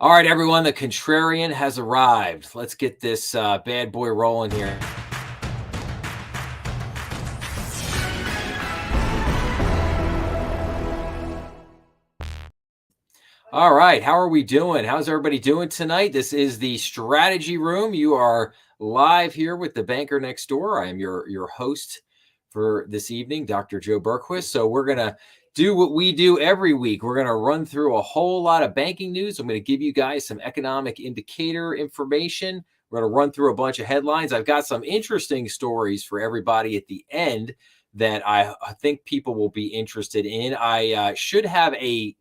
All right, everyone, the contrarian has arrived. Let's get this bad boy rolling here. All right, how are we doing? How's everybody doing tonight? This is the Strategy Room. You are live here with the banker next door. I am your host for this evening, Dr. Joe Berquist. So we're gonna do what we do every week. We're gonna run through a whole lot of banking news. I'm gonna give you guys some economic indicator information. We're gonna run through a bunch of headlines. I've got some interesting stories for everybody at the end that I think people will be interested in. I should have a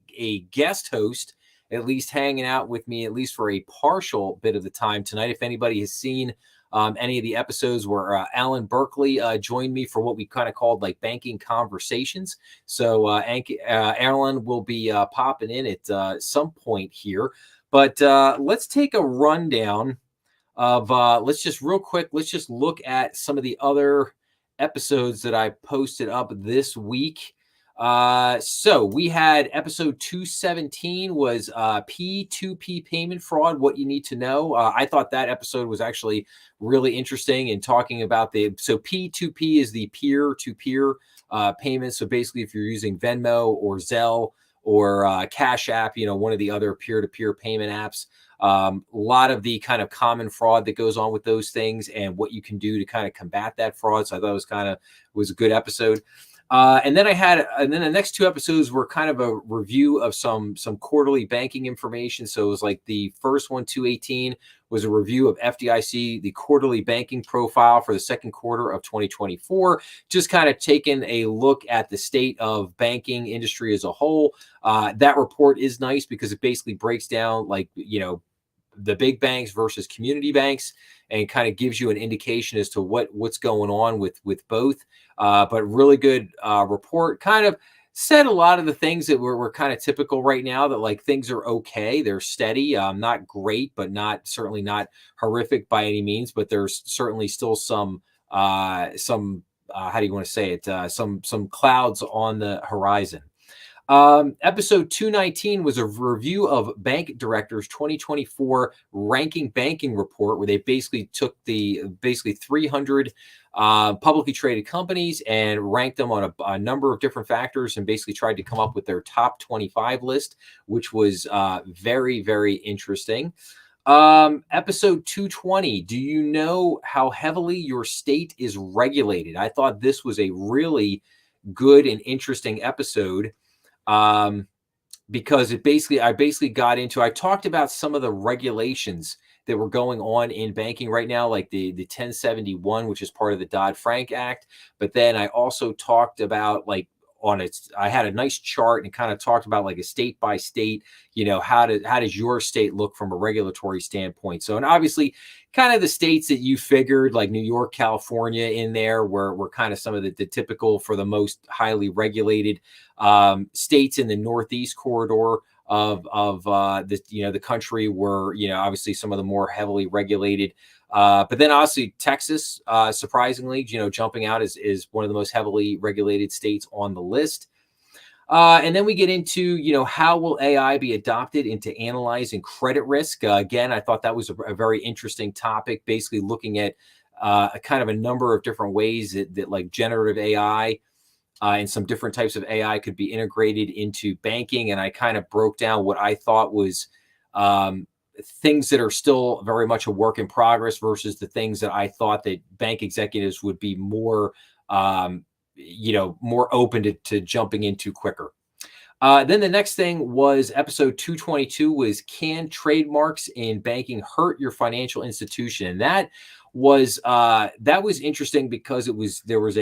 guest host at least hanging out with me at least for a partial bit of the time tonight. If anybody has seen any of the episodes where Alan Berkeley joined me for what we kind of called like banking conversations. So Alan will be popping in at some point here. But let's take a rundown of let's just real quick. Let's just look at some of the other episodes that I posted up this week. So we had episode 217 was P2P payment fraud, what you need to know. I thought that episode was actually really interesting in talking about so P2P is the peer-to-peer payment. So basically, if you're using Venmo or Zelle or Cash App, one of the other peer-to-peer payment apps, a lot of the kind of common fraud that goes on with those things and what you can do to kind of combat that fraud. So I thought it was a good episode. And then the next two episodes were kind of a review of some quarterly banking information. So it was like the first one, 218, was a review of FDIC, the quarterly banking profile for the second quarter of 2024, just kind of taking a look at the state of banking industry as a whole. That report is nice because it basically breaks down the big banks versus community banks and kind of gives you an indication as to what's going on with both. But really good report. Kind of said a lot of the things that were kind of typical right now, that like things are okay. They're steady, not great, but certainly not horrific by any means. But there's certainly still some how do you want to say it? Some clouds on the horizon. Episode 219 was a review of Bank Director's 2024 Ranking Banking Report, where they basically took the 300 publicly traded companies and ranked them on a number of different factors and basically tried to come up with their top 25 list, which was very, very interesting. Episode 220, do you know how heavily your state is regulated? I thought this was a really good and interesting episode. Because I talked about some of the regulations that were going on in banking right now, like the 1071, which is part of the Dodd-Frank Act. But then I also talked about I had a nice chart and kind of talked about like a state by state, how does your state look from a regulatory standpoint? So, and obviously kind of the states that you figured, like New York, California in there were kind of some of the typical for the most highly regulated states in the Northeast corridor of the country were, obviously some of the more heavily regulated. But then obviously Texas, surprisingly, jumping out is one of the most heavily regulated states on the list. And then we get into, how will AI be adopted into analyzing credit risk? Again, I thought that was a very interesting topic, basically looking at a kind of a number of different ways that like generative AI and some different types of AI could be integrated into banking. And I kind of broke down what I thought was things that are still very much a work in progress versus the things that I thought that bank executives would be more, more open to jumping into quicker. Then the next thing was episode 222 was, can trademarks in banking hurt your financial institution? And that was interesting because there was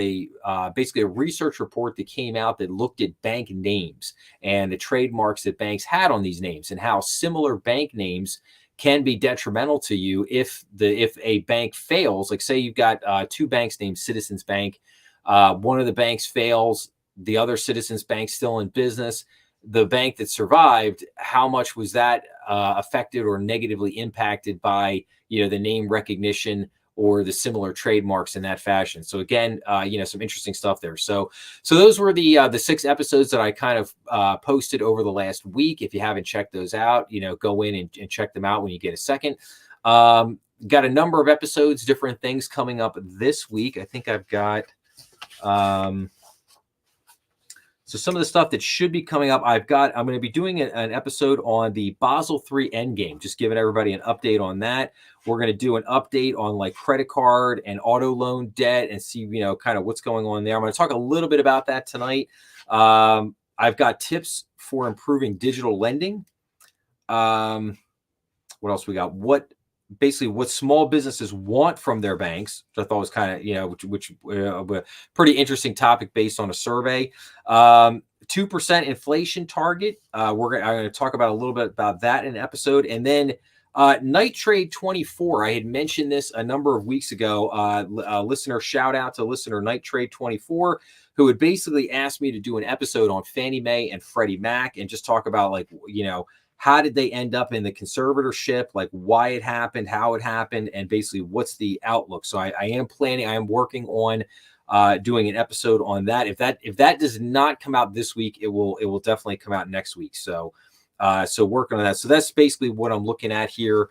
basically a research report that came out that looked at bank names and the trademarks that banks had on these names and how similar bank names can be detrimental to you if a bank fails. Like say you've got two banks named Citizens Bank, one of the banks fails, the other Citizens Bank still in business. The bank that survived, how much was that affected or negatively impacted by the name recognition or the similar trademarks in that fashion. So again, some interesting stuff there. So those were the 6 episodes that I kind of posted over the last week. If you haven't checked those out, go in and check them out when you get a second. Got a number of episodes, different things coming up this week. I think I've got so some of the stuff that should be coming up, I'm going to be doing an episode on the Basel III Endgame, just giving everybody an update on that. We're going to do an update on like credit card and auto loan debt and see, kind of what's going on there. I'm going to talk a little bit about that tonight. I've got tips for improving digital lending. What else we got? What small businesses want from their banks, which I thought was kind of, which a pretty interesting topic based on a survey. 2% inflation target. I'm going to talk about a little bit about that in an episode. And then Night Trade 24. I had mentioned this a number of weeks ago. A listener, shout out to listener Night Trade 24, who had basically asked me to do an episode on Fannie Mae and Freddie Mac and just talk about how did they end up in the conservatorship, like why it happened, how it happened, and basically what's the outlook. So I am working on doing an episode on that. If that does not come out this week, it will definitely come out next week. So working on that. So that's basically what I'm looking at here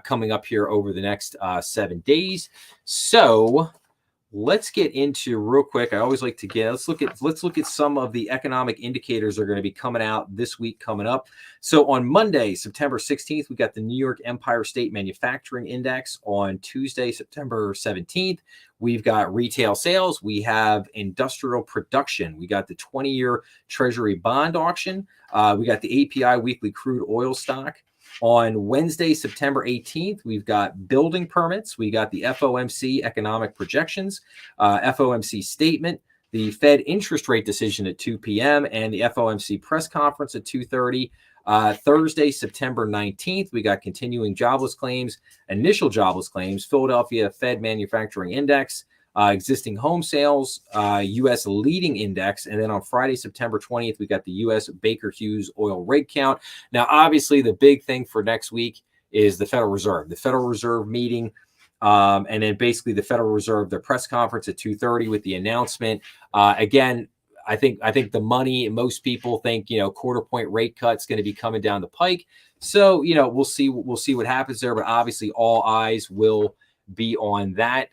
coming up here over the next 7 days. So let's get into real quick. I always like to let's look at some of the economic indicators that are going to be coming out this week coming up. So on Monday, September 16th, we got the New York Empire State Manufacturing Index. On Tuesday, September 17th, we've got retail sales. We have industrial production. We got the 20-year Treasury bond auction. We got the API weekly crude oil stock. On Wednesday, September 18th, we've got building permits. We got the FOMC economic projections, FOMC statement, the Fed interest rate decision at 2 p.m., and the FOMC press conference at 2:30. Thursday, September 19th, we got continuing jobless claims, initial jobless claims, Philadelphia Fed Manufacturing Index, existing home sales, U.S. leading index. And then on Friday, September 20th, we got the U.S. Baker Hughes oil rig count. Now, obviously, the big thing for next week is the Federal Reserve. The Federal Reserve meeting, and then basically the Federal Reserve, their press conference at 2:30 with the announcement. Again, I think the money, most people think, quarter point rate cut's going to be coming down the pike. So, we'll see what happens there. But obviously, all eyes will be on that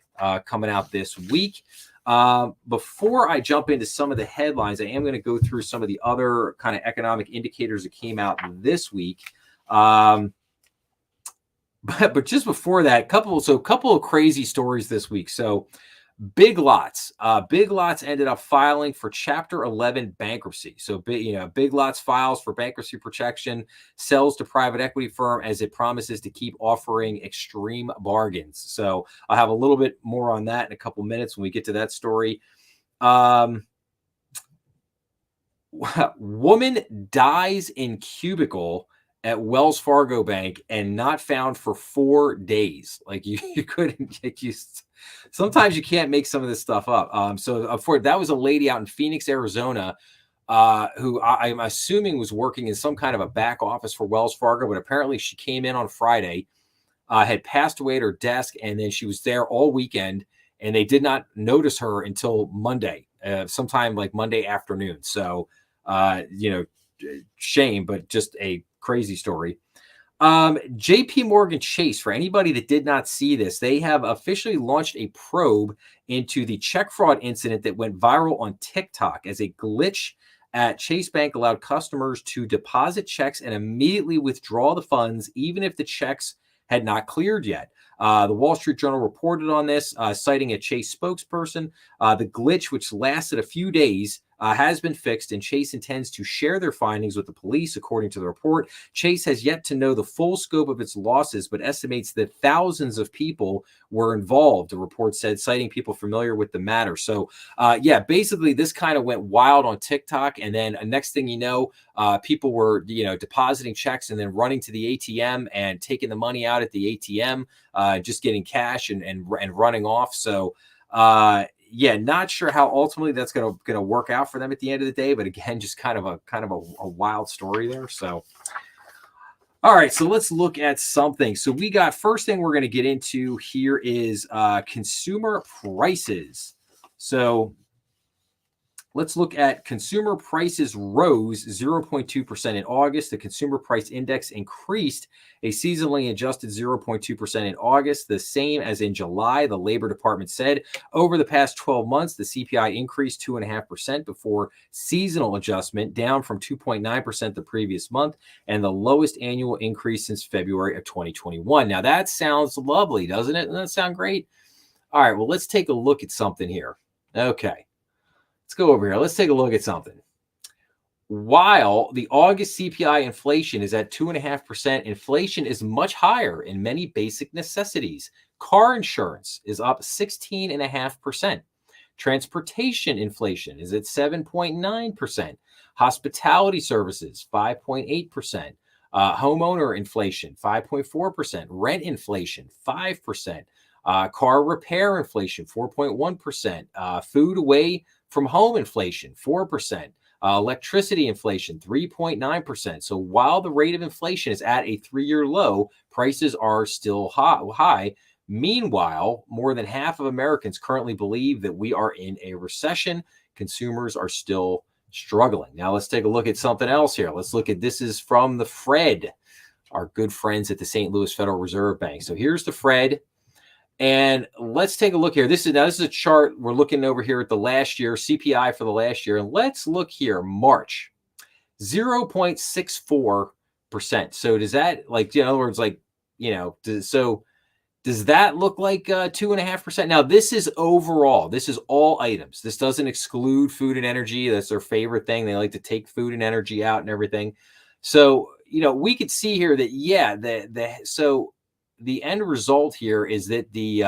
coming out this week. Before I jump into some of the headlines, I am going to go through some of the other kind of economic indicators that came out this week. But just before that, a couple of crazy stories this week. So Big Lots ended up filing for Chapter 11 bankruptcy. So Big Lots files for bankruptcy protection, sells to private equity firm as it promises to keep offering extreme bargains. So I'll have a little bit more on that in a couple minutes when we get to that story. Woman dies in cubicle at Wells Fargo Bank and not found for 4 days. Like you couldn't get used. Sometimes you can't make some of this stuff up. That was a lady out in Phoenix, Arizona, who I'm assuming was working in some kind of a back office for Wells Fargo, but apparently she came in on Friday, had passed away at her desk, and then she was there all weekend, and they did not notice her until Monday, sometime like Monday afternoon. So, shame, but just a crazy story. JP Morgan Chase, for anybody that did not see this, they have officially launched a probe into the check fraud incident that went viral on TikTok, as a glitch at Chase Bank allowed customers to deposit checks and immediately withdraw the funds, even if the checks had not cleared yet. The Wall Street Journal reported on this, citing a Chase spokesperson. The glitch, which lasted a few days, has been fixed, and Chase intends to share their findings with the police, according to the report. Chase has yet to know the full scope of its losses, but estimates that thousands of people were involved, the report said, citing people familiar with the matter. So, basically this kind of went wild on TikTok, and then next thing you know, people were, depositing checks and then running to the ATM and taking the money out at the ATM, just getting cash and running off. So, not sure how ultimately that's going to work out for them at the end of the day. But again, just kind of a wild story there. So, All right, so let's look at something. So we got first thing we're going to get into here is consumer prices. So let's look at consumer prices rose 0.2% in August. The consumer price index increased a seasonally adjusted 0.2% in August, the same as in July, the Labor Department said. Over the past 12 months, the CPI increased 2.5% before seasonal adjustment, down from 2.9% the previous month, and the lowest annual increase since February of 2021. Now, that sounds lovely, doesn't it? Doesn't that sound great? All right, well, let's take a look at something here. Okay. Let's go over here. Let's take a look at something. While the August CPI inflation is at 2.5%, inflation is much higher in many basic necessities. Car insurance is up 16.5%. Transportation inflation is at 7.9%. Hospitality services, 5.8%. Homeowner inflation, 5.4%. Rent inflation, 5%. Car repair inflation, 4.1%. Food away from home inflation, 4%. Electricity inflation, 3.9%. So while the rate of inflation is at a 3-year low, prices are still high. Meanwhile, more than half of Americans currently believe that we are in a recession. Consumers are still struggling. Now, let's take a look at something else here. Let's look at this is from the Fed, our good friends at the St. Louis Federal Reserve Bank. So here's the Fed. And let's take a look here. This is a chart. We're looking over here at the last year, CPI for the last year. And let's look here, March, 0.64%. So does that, like, in other words, like, does that look like 2.5%? Now, this is overall. This is all items. This doesn't exclude food and energy. That's their favorite thing. They like to take food and energy out and everything. So, we could see here that, so the end result here is that the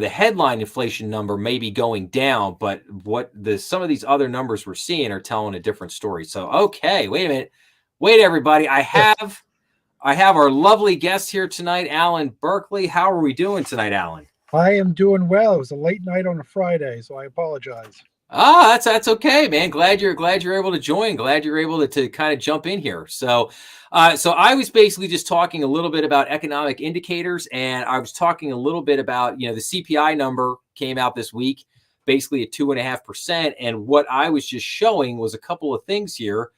headline inflation number may be going down, but some of these other numbers we're seeing are telling a different story. So, okay, wait a minute. Wait, everybody. I have our lovely guest here tonight, Alan Berkeley. How are we doing tonight, Alan? I am doing well. It was a late night on a Friday, so I apologize. That's okay, man. Glad you're able to join. Glad you're able to kind of jump in here. So I was basically just talking a little bit about economic indicators, and I was talking a little bit about, the CPI number came out this week, basically at 2.5%. And what I was just showing was a couple of things here.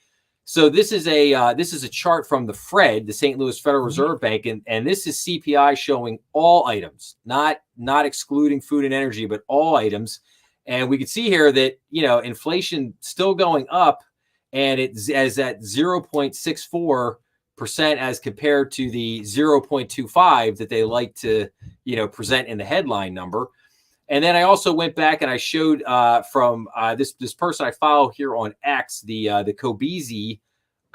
So this is a chart from the Fed, the St. Louis Federal Reserve Bank, and this is CPI showing all items, not excluding food and energy, but all items. And we can see here that, inflation still going up, and it's as at 0.64% as compared to the 0.25 that they like to, present in the headline number. And then I also went back and I showed from this person I follow here on X, the Kobezy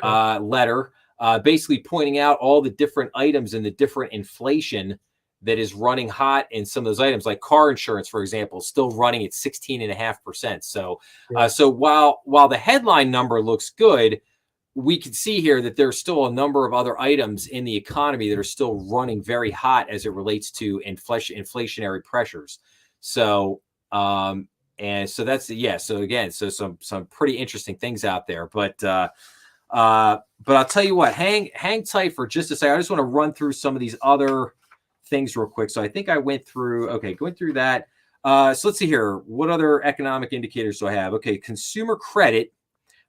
letter, basically pointing out all the different items and the different inflation that is running hot in some of those items, like car insurance, for example, still running at 16.5%. So, so while the headline number looks good, we can see here that there's still a number of other items in the economy that are still running very hot as it relates to inflationary pressures. So, and so that's So again, so some pretty interesting things out there, but I'll tell you what, hang tight for just a second. I just want to run through some of these other things real quick. So I think I went through, going through that. So let's see here. What other economic indicators do I have? Okay. Consumer credit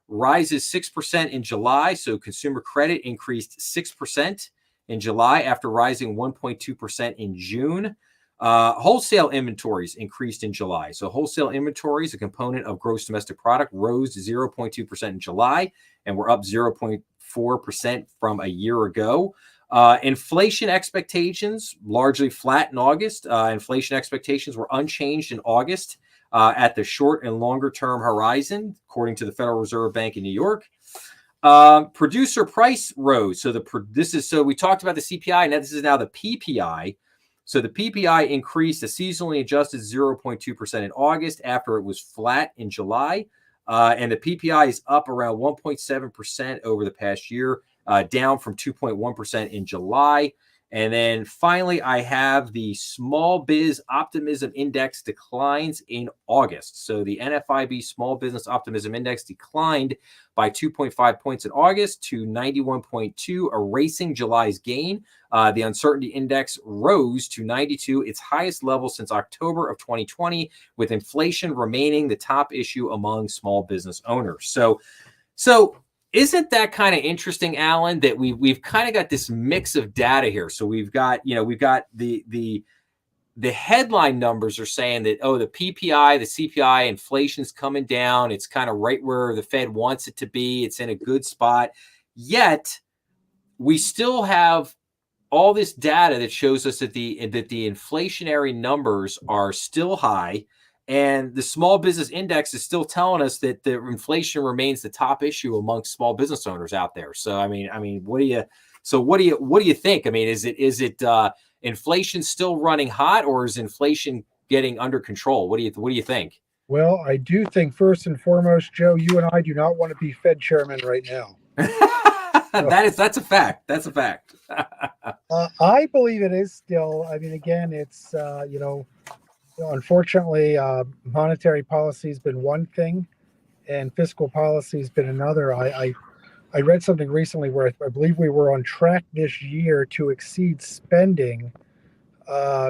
rises 6% in July. So consumer credit increased 6% in July after rising 1.2% in June. Wholesale inventories increased in July. So wholesale inventories, a component of gross domestic product, rose 0.2% in July, and we're up 0.4% from a year ago. Inflation expectations largely flat in August. Inflation expectations were unchanged in August at the short and longer term horizon, according to the Federal Reserve Bank in New York. Producer price rose. So we talked about the CPI, and this is now the PPI. So the PPI increased a seasonally adjusted 0.2% in August after it was flat in July. And the PPI is up around 1.7% over the past year, down from 2.1% in July. And then finally, I have the Small Biz Optimism Index declines in August. So the NFIB Small Business Optimism Index declined by 2.5 points in August to 91.2, erasing July's gain. The Uncertainty Index rose to 92, its highest level since October of 2020, with inflation remaining the top issue among small business owners. So isn't that kind of interesting, Alan, that we've kind of got this mix of data here? So we've got the headline numbers are saying that, oh, the PPI, the CPI, inflation's coming down. It's kind of right where the Fed wants it to be. It's in a good spot. Yet we still have all this data that shows us that the inflationary numbers are still high, and the small business index is still telling us that the inflation remains the top issue amongst small business owners out there. So I mean, what do you think? I mean, is it inflation still running hot, or is inflation getting under control? What do you think? Well, I do think first and foremost, Joe, you and I do not want to be Fed chairman right now. So, That's a fact. That's a fact. I believe it is still. I mean, again, it's unfortunately, monetary policy has been one thing, and fiscal policy has been another. I read something recently where I believe we were on track this year to exceed spending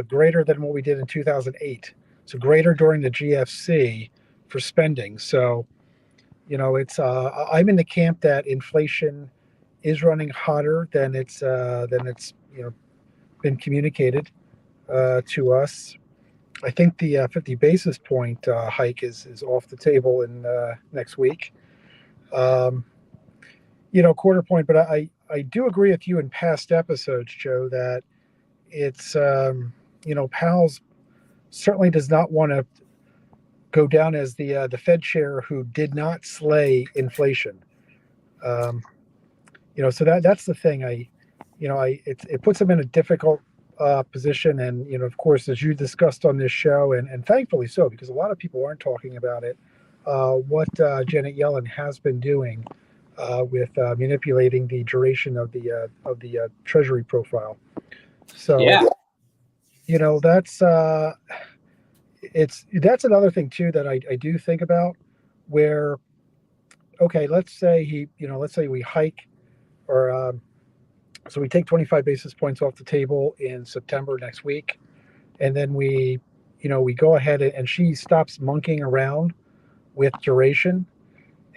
greater than what we did in 2008. So greater during the GFC for spending. So, it's I'm in the camp that inflation is running hotter than it's been communicated to us. I think the 50 basis point hike is off the table in next week. Quarter point, but I do agree with you in past episodes, Joe, that it's Powell's certainly does not want to go down as the Fed chair who did not slay inflation. So that's the thing. It puts him in a difficult position, and of course, as you discussed on this show, and thankfully so, because a lot of people aren't talking about it. What Janet Yellen has been doing with manipulating the duration of the Treasury profile. So Yeah. That's another thing too that I do think about, where okay, let's say we hike, or so we take 25 basis points off the table in September next week, and then we go ahead and she stops monkeying around with duration,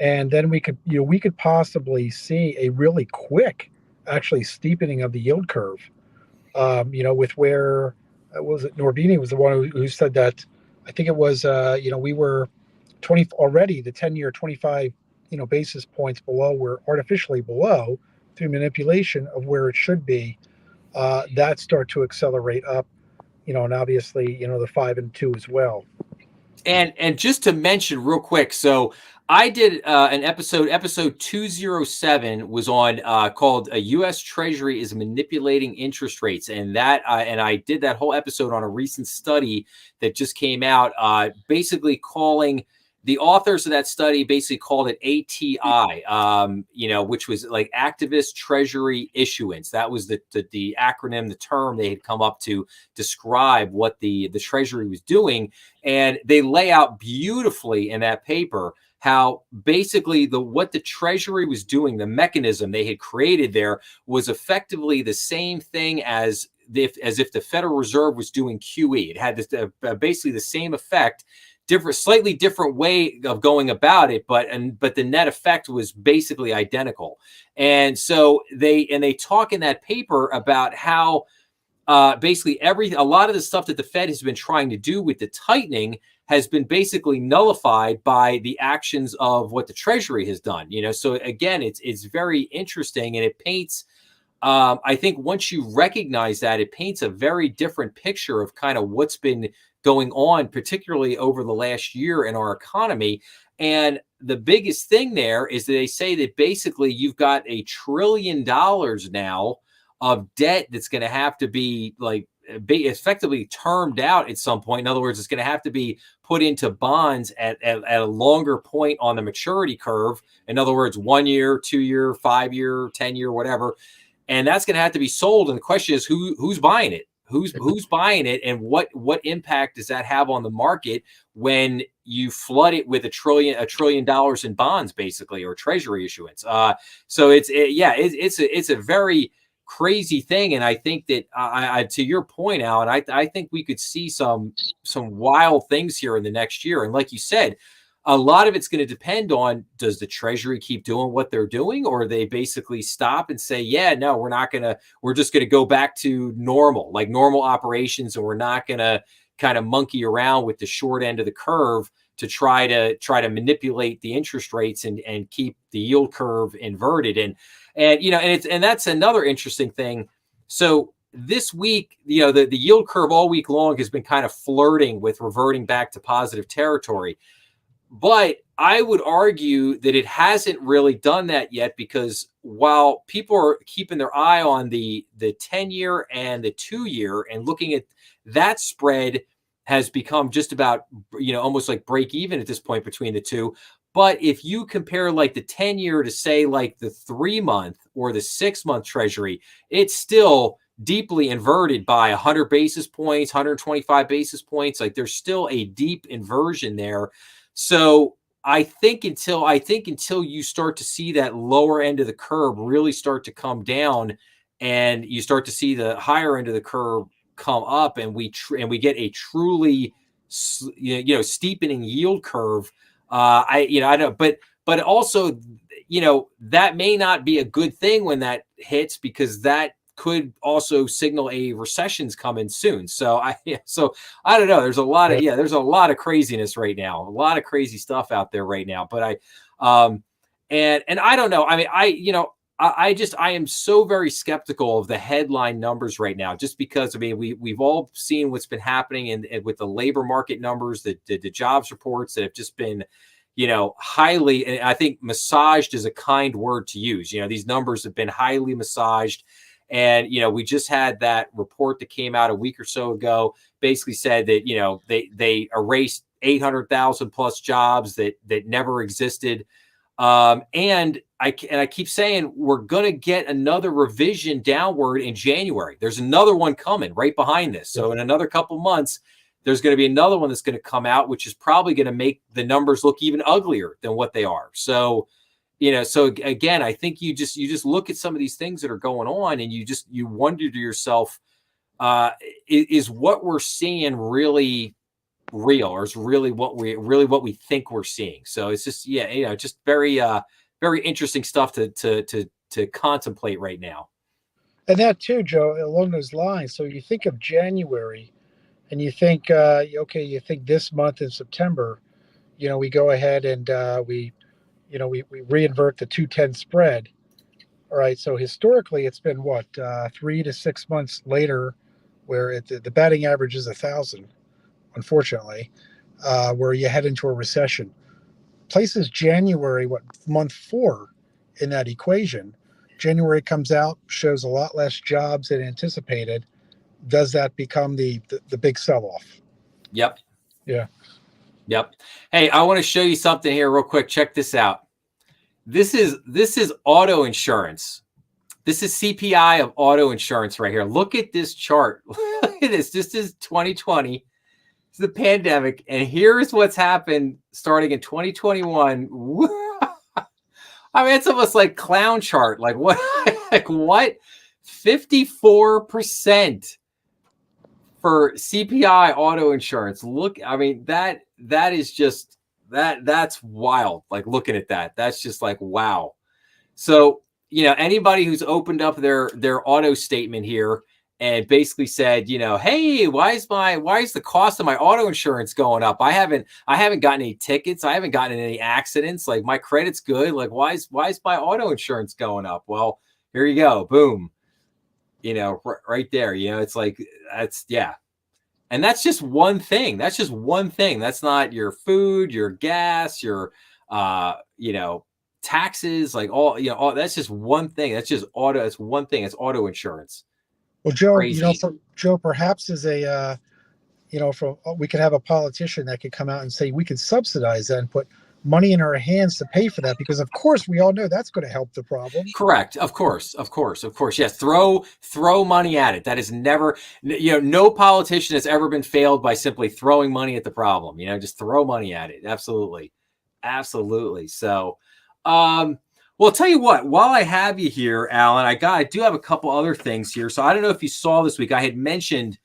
and then we could possibly see a really quick, actually, steepening of the yield curve. With where was it? Norbini was the one who said that. I think it was we were 20 already. The 10-year 25 basis points below, were artificially below through manipulation of where it should be. That start to accelerate up, and obviously the 5 and 2 as well. And just to mention real quick, so I did an episode 207 was on called U.S. Treasury is Manipulating Interest Rates. And I did that whole episode on a recent study that just came out, basically calling the authors of that study basically called it ATI, which was like activist treasury issuance. That was the acronym, the term they had come up to describe what the Treasury was doing. And they lay out beautifully in that paper how basically what the Treasury was doing, the mechanism they had created there, was effectively the same thing as if the Federal Reserve was doing QE. It had this, basically the same effect, slightly different way of going about it, but the net effect was basically identical. And so they talk in that paper about how basically a lot of the stuff that the Fed has been trying to do with the tightening has been basically nullified by the actions of what the Treasury has done. So again, it's very interesting, and it paints. I think once you recognize that, it paints a very different picture of kind of what's been going on, particularly over the last year in our economy. And the biggest thing there is that they say that basically you've got $1 trillion now of debt that's going to have to be effectively termed out at some point. In other words, it's going to have to be put into bonds at a longer point on the maturity curve. In other words, 1 year, 2 year, 5 year, 10 year, whatever. and that's going to have to be sold. And the question is, who's buying it? Who's buying it, and what impact does that have on the market when you flood it with $1 trillion in bonds, basically, or treasury issuance? So it's a very crazy thing, and I think that to your point, Alan, I think we could see some wild things here in the next year. And like you said, a lot of it's going to depend on, does the Treasury keep doing what they're doing, or they basically stop and say, yeah, no, we're just going to go back to normal, like normal operations, and we're not going to kind of monkey around with the short end of the curve to try to manipulate the interest rates and keep the yield curve inverted. And that's another interesting thing. So this week, the yield curve all week long has been kind of flirting with reverting back to positive territory. But I would argue that it hasn't really done that yet, because while people are keeping their eye on the 10-year and the 2-year and looking at that spread has become just about, almost like break even at this point between the two. But if you compare like the 10-year to, say, like the 3-month or the 6-month Treasury, it's still deeply inverted by 100 basis points, 125 basis points. Like there's still a deep inversion there. So I think until you start to see that lower end of the curve really start to come down, and you start to see the higher end of the curve come up, and we get a truly steepening yield curve, I don't, but also, that may not be a good thing when that hits, because that could also signal a recession's coming soon. So I don't know. There's a lot of craziness right now, a lot of crazy stuff out there right now. But and I don't know. I mean, I am so very skeptical of the headline numbers right now, just because, I mean, we've all seen what's been happening and with the labor market numbers, the jobs reports that have just been, highly, and I think massaged is a kind word to use. These numbers have been highly massaged. And, we just had that report that came out a week or so ago, basically said that, they erased 800,000 plus jobs that never existed. And I keep saying we're going to get another revision downward in January. There's another one coming right behind this. So in another couple months, there's going to be another one that's going to come out, which is probably going to make the numbers look even uglier than what they are. So, so again, I think you just look at some of these things that are going on, and you wonder to yourself, is what we're seeing really real, or is really what we think we're seeing? So it's just, just very very interesting stuff to contemplate right now. And that too, Joe, along those lines. So you think of January, and you think, you think this month in September, we go ahead and we reinvert the 210 spread. All right. So historically, it's been what, 3 to 6 months later, where the batting average is 1,000, unfortunately, where you head into a recession. Places January, month 4 in that equation. January comes out, shows a lot less jobs than anticipated. Does that become the big sell-off? Yep. Yeah. Yep. Hey, I want to show you something here real quick. Check this out. This is auto insurance. This is CPI of auto insurance right here. Look at this chart. Look at this. This is 2020. It's the pandemic. And here's what's happened starting in 2021. I mean, it's almost like clown chart. Like what? Like what? 54% for CPI auto insurance. Look, I mean, that is just that's wild. Like looking at that, that's just like, wow. So, anybody who's opened up their auto statement here and basically said, hey, why is the cost of my auto insurance going up? I haven't gotten any tickets. I haven't gotten any accidents. Like my credit's good. Like why is my auto insurance going up? Well, here you go. Boom. Right there, it's like, and that's just one thing. That's not your food, your gas, your, taxes, like all that's just one thing. That's just auto. It's one thing. It's auto insurance. Well, Joe, Crazy. Joe, perhaps is we could have a politician that could come out and say we could subsidize that and put money in our hands to pay for that, because of course we all know that's going to help the problem. Correct. Of course. Of course. Of course. Yes. Throw money at it. That is never, no politician has ever been failed by simply throwing money at the problem. Just throw money at it. Absolutely. Absolutely. So, well, I'll tell you what, while I have you here, Alan, I do have a couple other things here. So I don't know if you saw this week, I had mentioned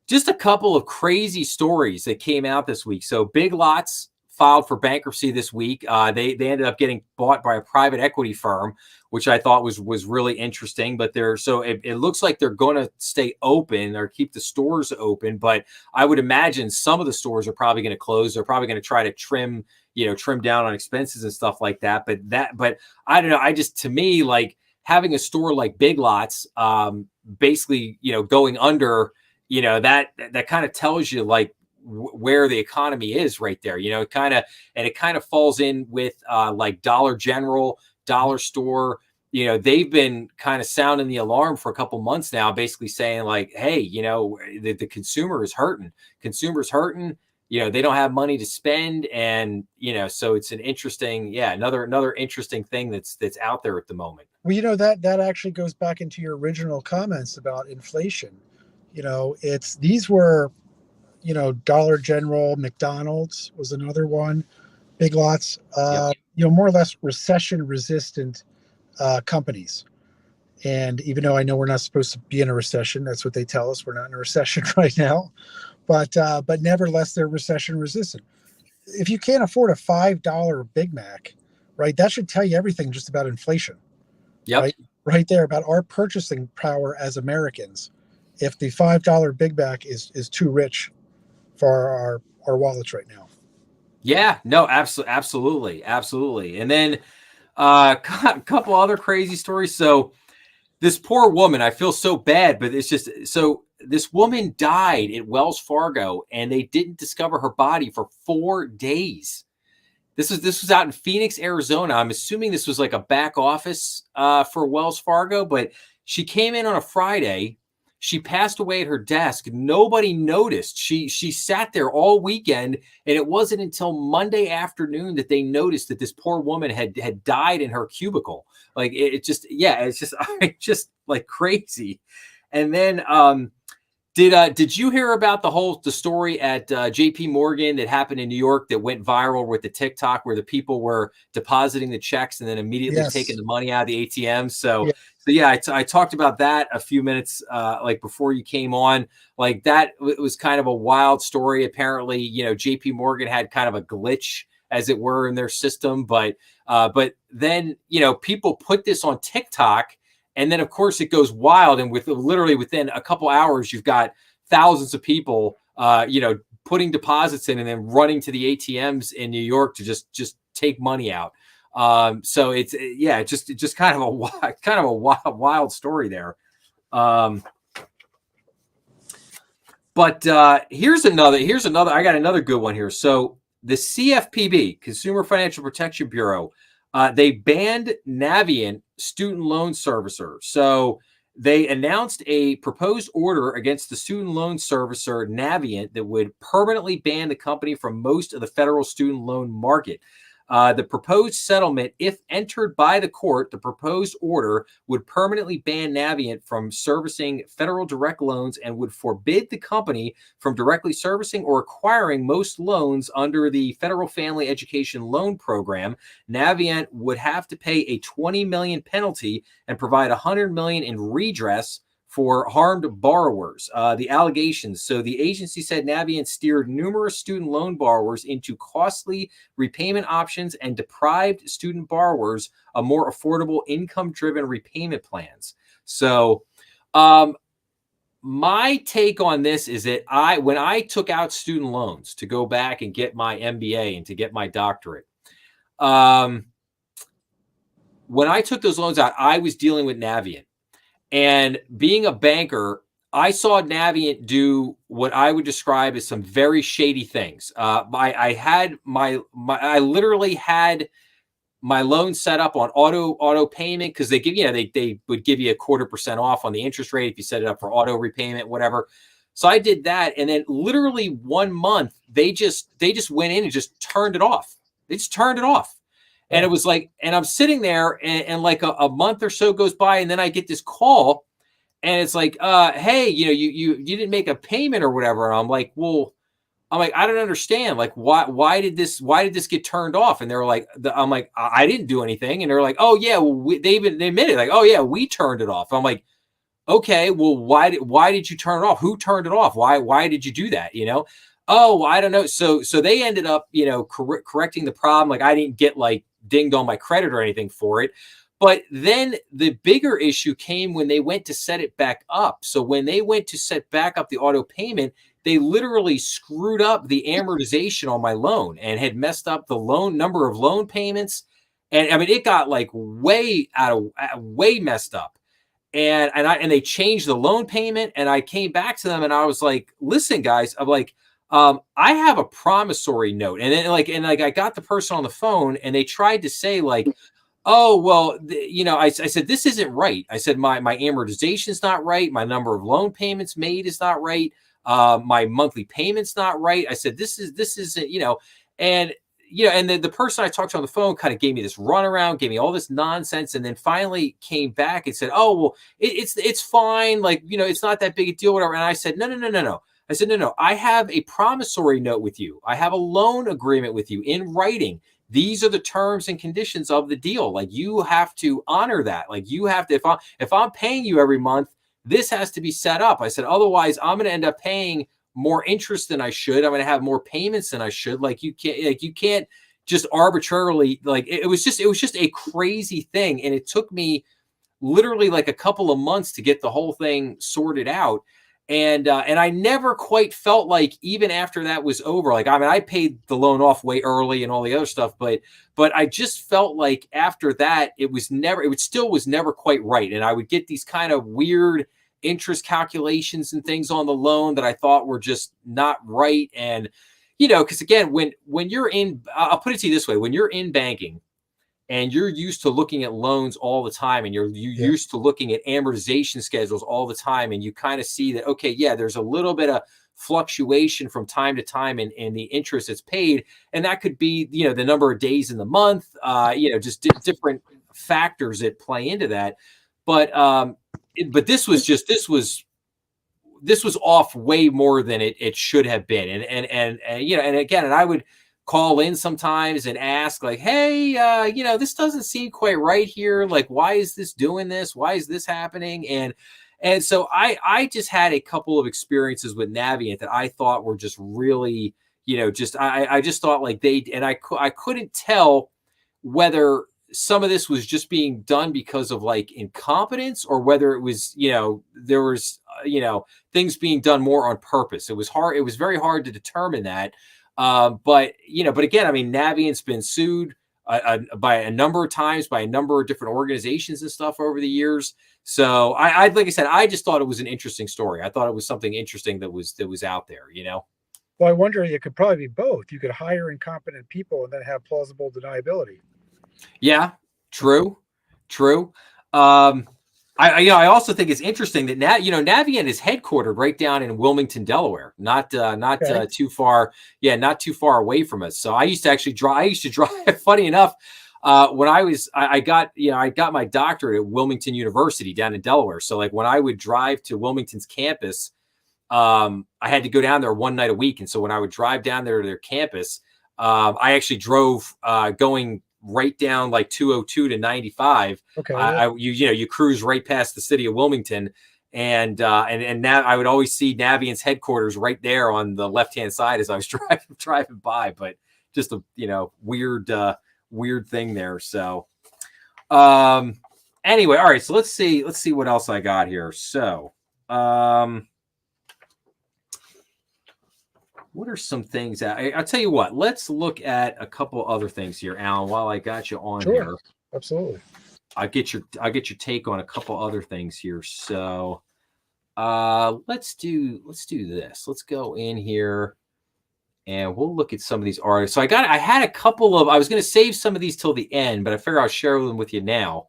just a couple of crazy stories that came out this week. So Big Lots filed for bankruptcy this week. They ended up getting bought by a private equity firm, which I thought was really interesting. But it looks like they're going to stay open or keep the stores open. But I would imagine some of the stores are probably going to close. They're probably going to try to trim down on expenses and stuff like that. But I don't know. To me, like having a store like Big Lots, basically, going under. That kind of tells you like where the economy is right there. It kind of falls in with like Dollar General, Dollar Store. They've been kind of sounding the alarm for a couple months now, basically saying like, hey, the consumer is hurting. Consumers hurting. They don't have money to spend, and so it's an interesting, another interesting thing that's out there at the moment. Well, that actually goes back into your original comments about inflation. These were, Dollar General, McDonald's was another one, Big Lots, Yep. more or less recession resistant companies. And even though I know we're not supposed to be in a recession, that's what they tell us. We're not in a recession right now, but nevertheless, they're recession resistant. If you can't afford a $5 Big Mac, right, that should tell you everything just about inflation. Yep. Right there about our purchasing power as Americans. If the $5 Big Mac is too rich for our wallets right now. Yeah, no, absolutely. And then a couple other crazy stories. So this poor woman, I feel so bad, but it's just so this woman died at Wells Fargo and they didn't discover her body for 4 days. This was out in Phoenix, Arizona. I'm assuming this was like a back office for Wells Fargo, but she came in on a Friday. She passed away at her desk. Nobody noticed. She sat there all weekend, and it wasn't until Monday afternoon that they noticed that this poor woman had died in her cubicle. Like it's just like crazy. And then did you hear about the story at JP Morgan that happened in New York that went viral with the TikTok where the people were depositing the checks and then immediately taking the money out of the ATM? So I talked about that a few minutes like before you came on. Like that was kind of a wild story. Apparently, JP Morgan had kind of a glitch, as it were, in their system. But then, people put this on TikTok. And then, of course, it goes wild. And literally within a couple hours, you've got thousands of people, putting deposits in and then running to the ATMs in New York to just take money out. So it's just kind of a wild story there. But here's another. I got another good one here. So the CFPB, Consumer Financial Protection Bureau, they banned Navient student loan servicer. So they announced a proposed order against the student loan servicer Navient that would permanently ban the company from most of the federal student loan market. The proposed settlement, if entered by the court, the proposed order would permanently ban Navient from servicing federal direct loans and would forbid the company from directly servicing or acquiring most loans under the Federal Family Education Loan Program. Navient would have to pay a $20 million penalty and provide $100 million in redress for harmed borrowers. The allegations. So the agency said Navient steered numerous student loan borrowers into costly repayment options and deprived student borrowers of more affordable income-driven repayment plans. So my take on this is that when I took out student loans to go back and get my MBA and to get my doctorate, when I took those loans out, I was dealing with Navient. And being a banker, I saw Navient do what I would describe as some very shady things. I literally had my loan set up on auto payment because they would give you 0.25% off on the interest rate if you set it up for auto repayment, whatever. So I did that, and then literally 1 month they just went in and just turned it off. They just turned it off. And Yeah. it was like, and I'm sitting there, and like a month or so goes by, and then I get this call, and it's like, hey, you didn't make a payment or whatever. And I'm like, well, I don't understand. Like, why did this get turned off? And they were like, I'm like, I didn't do anything. And they're like, oh yeah, well, they admitted, like, oh yeah, we turned it off. I'm like, okay, well, why did you turn it off? Who turned it off? Why did you do that? Oh, well, I don't know. So they ended up, correcting the problem. Like, I didn't get like dinged on my credit or anything for it. But then the bigger issue came when they went to set it back up. So when they went to set back up the auto payment, they literally screwed up the amortization on my loan and had messed up the loan number of loan payments. And I mean, it got like way messed up. And they changed the loan payment, and I came back to them and I was like, listen, guys, I'm like, I have a promissory note. And then I got the person on the phone, and they tried to say like, oh, well, I said, this isn't right. I said, my amortization's not right. My number of loan payments made is not right. My monthly payment's not right. I said, this isn't, and, and the person I talked to on the phone kind of gave me this runaround, gave me all this nonsense, and then finally came back and said, oh, well, it's fine. Like, it's not that big a deal, whatever. And I said, no. I said, no, I have a promissory note with you. I have a loan agreement with you in writing. These are the terms and conditions of the deal. Like, you have to honor that. Like, you have to, if I'm paying you every month, this has to be set up. I said, otherwise I'm going to end up paying more interest than I should. I'm going to have more payments than I should. Like, you can't just arbitrarily, like, it was just a crazy thing. And it took me literally like a couple of months to get the whole thing sorted out. And I never quite felt like, even after that was over, like, I mean, I paid the loan off way early and all the other stuff, but I just felt like after that, it still was never quite right. And I would get these kind of weird interest calculations and things on the loan that I thought were just not right. And, because again, when you're in, I'll put it to you this way, when you're in banking, and you're used to looking at loans all the time, and you're used to looking at amortization schedules all the time, and you kind of see that, okay, yeah, there's a little bit of fluctuation from time to time in the interest that's paid. And that could be, the number of days in the month, just different factors that play into that. But this was off way more than it should have been. And again, and I would call in sometimes and ask like, hey, this doesn't seem quite right here. Like, why is this doing this? Why is this happening? And so I just had a couple of experiences with Navient that I thought were just really, I just thought like I couldn't tell whether some of this was just being done because of like incompetence, or whether it was, there was, things being done more on purpose. It was very hard to determine that. But again, I mean, Navient's been sued by a number of times by a number of different organizations and stuff over the years. So I like I said, I just thought it was an interesting story. I thought it was something interesting that was out there, Well, I wonder, it could probably be both. You could hire incompetent people and then have plausible deniability. Yeah, true. I also think it's interesting that Navient is headquartered right down in Wilmington, Delaware, not too far. Yeah, not too far away from us. So I used to drive. Funny enough, when I got my doctorate at Wilmington University down in Delaware. So like when I would drive to Wilmington's campus, I had to go down there one night a week. And so when I would drive down there to their campus, I actually drove going right down like 202 to 95. Okay. You cruise right past the city of Wilmington, and now I would always see Navient's headquarters right there on the left-hand side as I was driving by. But just a weird thing there. So anyway, all right. So let's see what else I got here. So what are some things that I'll tell you what, let's look at a couple other things here, Alan, while I got you on here. Absolutely. I'll get your take on a couple other things here. So let's do this. Let's go in here and we'll look at some of these artists. So I had a couple of, I was going to save some of these till the end, but I figure I'll share them with you now.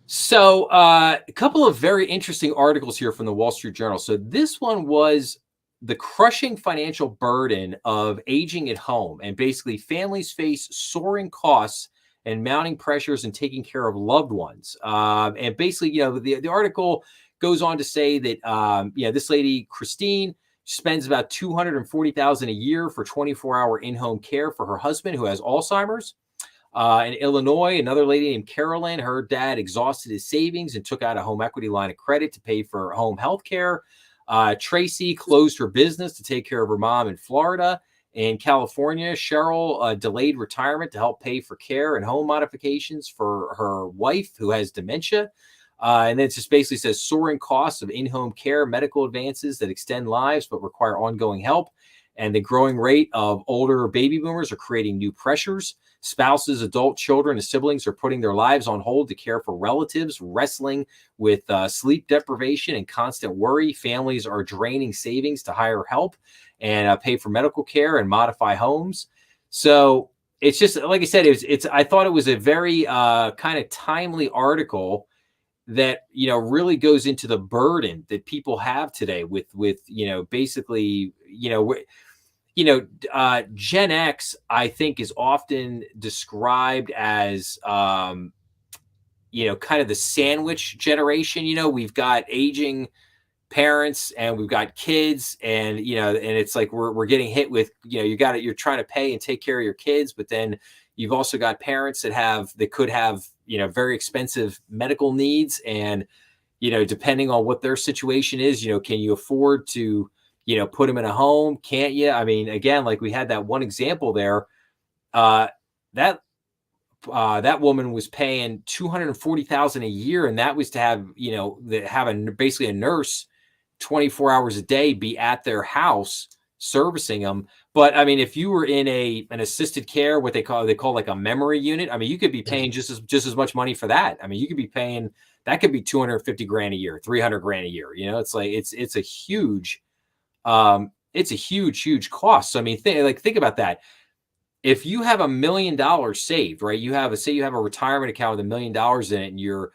So a couple of very interesting articles here from the Wall Street Journal. So this one was the crushing financial burden of aging at home, and basically families face soaring costs and mounting pressures in taking care of loved ones. And basically, the article goes on to say that this lady Christine spends about 240,000 a year for 24-hour in-home care for her husband who has Alzheimer's. In Illinois, another lady named Carolyn, her dad exhausted his savings and took out a home equity line of credit to pay for home health care. Tracy closed her business to take care of her mom in Florida. In California, Cheryl delayed retirement to help pay for care and home modifications for her wife who has dementia. And then it just basically says soaring costs of in-home care, medical advances that extend lives but require ongoing help, and the growing rate of older baby boomers are creating new pressures. Spouses, adult children, and siblings are putting their lives on hold to care for relatives, wrestling with sleep deprivation and constant worry. Families are draining savings to hire help and pay for medical care and modify homes. So it's just, like I said, I thought it was a very kind of timely article that really goes into the burden that people have today with basically Gen X, I think, is often described as kind of the sandwich generation. We've got aging parents and we've got kids, and and it's like we're getting hit with you're trying to pay and take care of your kids, but then you've also got parents that could have very expensive medical needs, and depending on what their situation is, can you afford to put them in a home? Can't you? I mean, again, like we had that one example there, that woman was paying 240,000 a year, and that was to have basically a nurse 24 hours a day be at their house servicing them. But I mean, if you were in an assisted care, what they call like a memory unit, I mean, you could be paying just as much money for that. I mean, you could be paying, that could be 250 grand a year, 300 grand a year. It's like it's a huge huge cost. So I mean, think about that. If you have $1 million saved, right? Say you have a retirement account with $1 million in it, and you're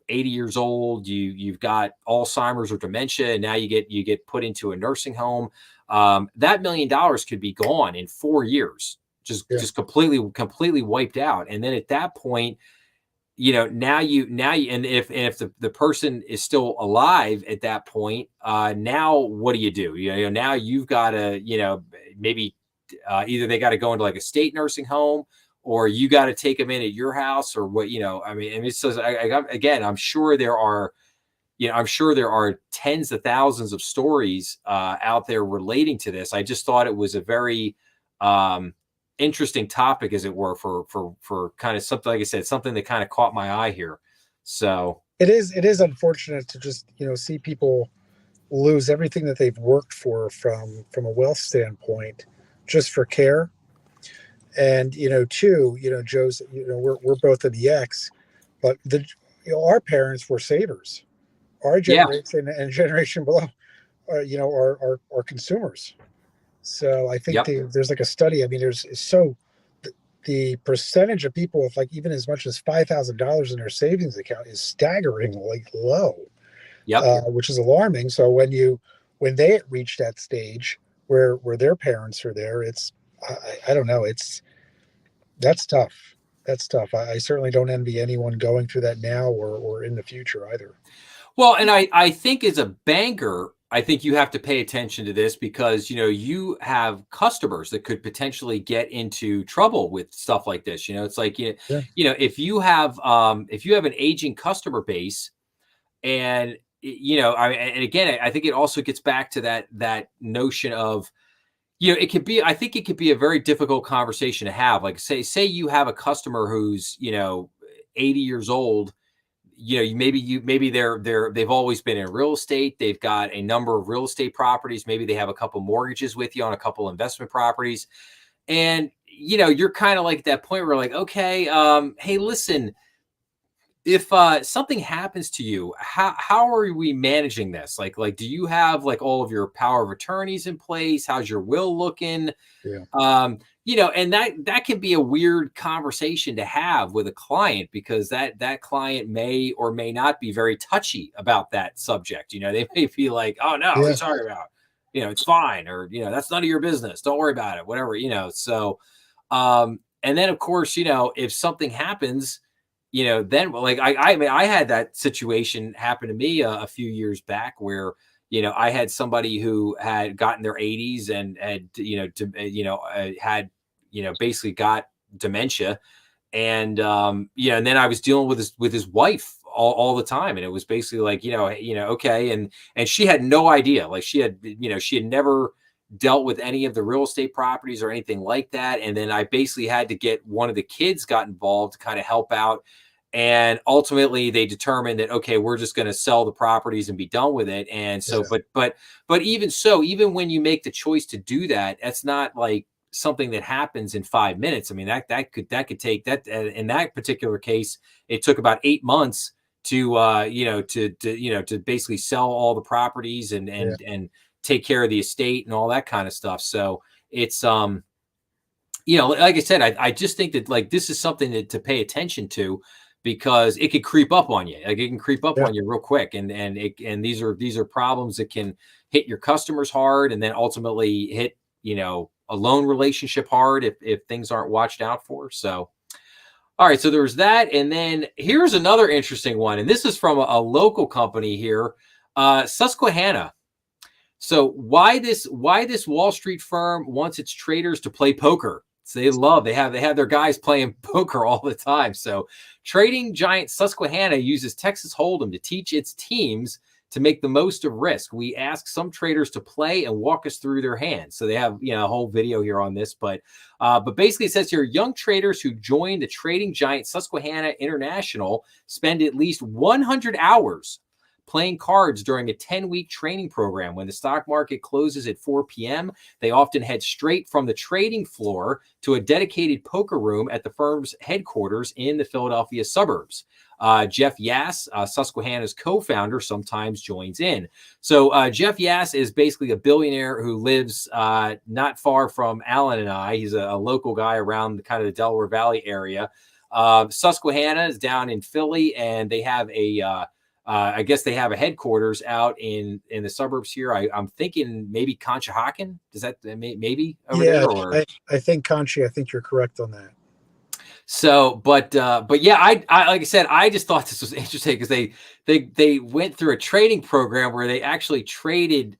80 years old, you've got Alzheimer's or dementia, and now you get put into a nursing home. That $1 million could be gone in 4 years, just completely wiped out. And then at that point, now you, and if the person is still alive at that point, now what do you do? Now you've got to, maybe either they got to go into like a state nursing home, or you got to take them in at your house, or what, I mean, and it's just, again, I'm sure there are tens of thousands of stories out there relating to this. I just thought it was a very interesting topic, as it were, for kind of something, like I said, something that kind of caught my eye here. So it is unfortunate to just see people lose everything that they've worked for from a wealth standpoint just for care. And too, Joe's, we're both in the X, but our parents were savers. Our generation and generation below are consumers. So I think there's like a study. I mean, the percentage of people with like even as much as $5,000 in their savings account is staggeringly low, which is alarming. So when they reach that stage where their parents are there, I don't know, that's tough. That's tough. I certainly don't envy anyone going through that now or in the future either. Well, and I think as a banker, I think you have to pay attention to this, because you have customers that could potentially get into trouble with stuff like this. It's like if you have an aging customer base, and and again, I think it also gets back to that notion of I think it could be a very difficult conversation to have. Like say you have a customer who's 80 years old. Maybe they've always been in real estate. They've got a number of real estate properties. Maybe they have a couple mortgages with you on a couple investment properties. And, you're kind of like at that point where like, okay, hey, listen, if something happens to you, how are we managing this? Like, do you have like all of your power of attorneys in place? How's your will looking? Yeah. And that can be a weird conversation to have with a client, because that client may or may not be very touchy about that subject. They may be like, oh no, what are you talking about? it's fine, or, that's none of your business. Don't worry about it, whatever, So, and then of course, if something happens, then like I mean, I had that situation happen to me a few years back where, I had somebody who had gotten their 80s and had, had, basically got dementia. And and then I was dealing with his wife all the time, and it was basically like, okay, and she had no idea, like she had never dealt with any of the real estate properties or anything like that. And then I basically had to get one of the kids got involved to kind of help out. And ultimately they determined that, okay, we're just going to sell the properties and be done with it. And so, Yeah. but even so, even when you make the choice to do that, that's not like something that happens in 5 minutes. I mean, that could take that, in that particular case, it took about 8 months to, to basically sell all the properties and, Yeah. and take care of the estate and all that kind of stuff. So it's, like I said, I just think that, like, this is something to pay attention to, because it could creep up on you. Like, it can creep up Yeah. on you real quick. And these are problems that can hit your customers hard, and then ultimately hit, a loan relationship hard if things aren't watched out for. So, all right. So there's that. And then here's another interesting one. And this is from a local company here, Susquehanna. So why this Wall Street firm wants its traders to play poker? So they have their guys playing poker all the time. So trading giant Susquehanna uses Texas Hold'em to teach its teams to make the most of risk. We ask some traders to play and walk us through their hands. So they have, a whole video here on this, but basically it says here, young traders who join the trading giant Susquehanna International spend at least 100 hours playing cards during a 10-week training program. When the stock market closes at 4 p.m., they often head straight from the trading floor to a dedicated poker room at the firm's headquarters in the Philadelphia suburbs. Jeff Yass, Susquehanna's co-founder, sometimes joins in. So Jeff Yass is basically a billionaire who lives not far from Alan and I. He's a local guy around the kind of the Delaware Valley area. Susquehanna is down in Philly, and they have I guess they have a headquarters out in the suburbs here. I'm thinking maybe Conshohocken. Does that maybe over there? Yeah. Or I think Conchi, I think you're correct on that. so, but yeah, I like I said, I just thought this was interesting because they went through a trading program where they actually traded,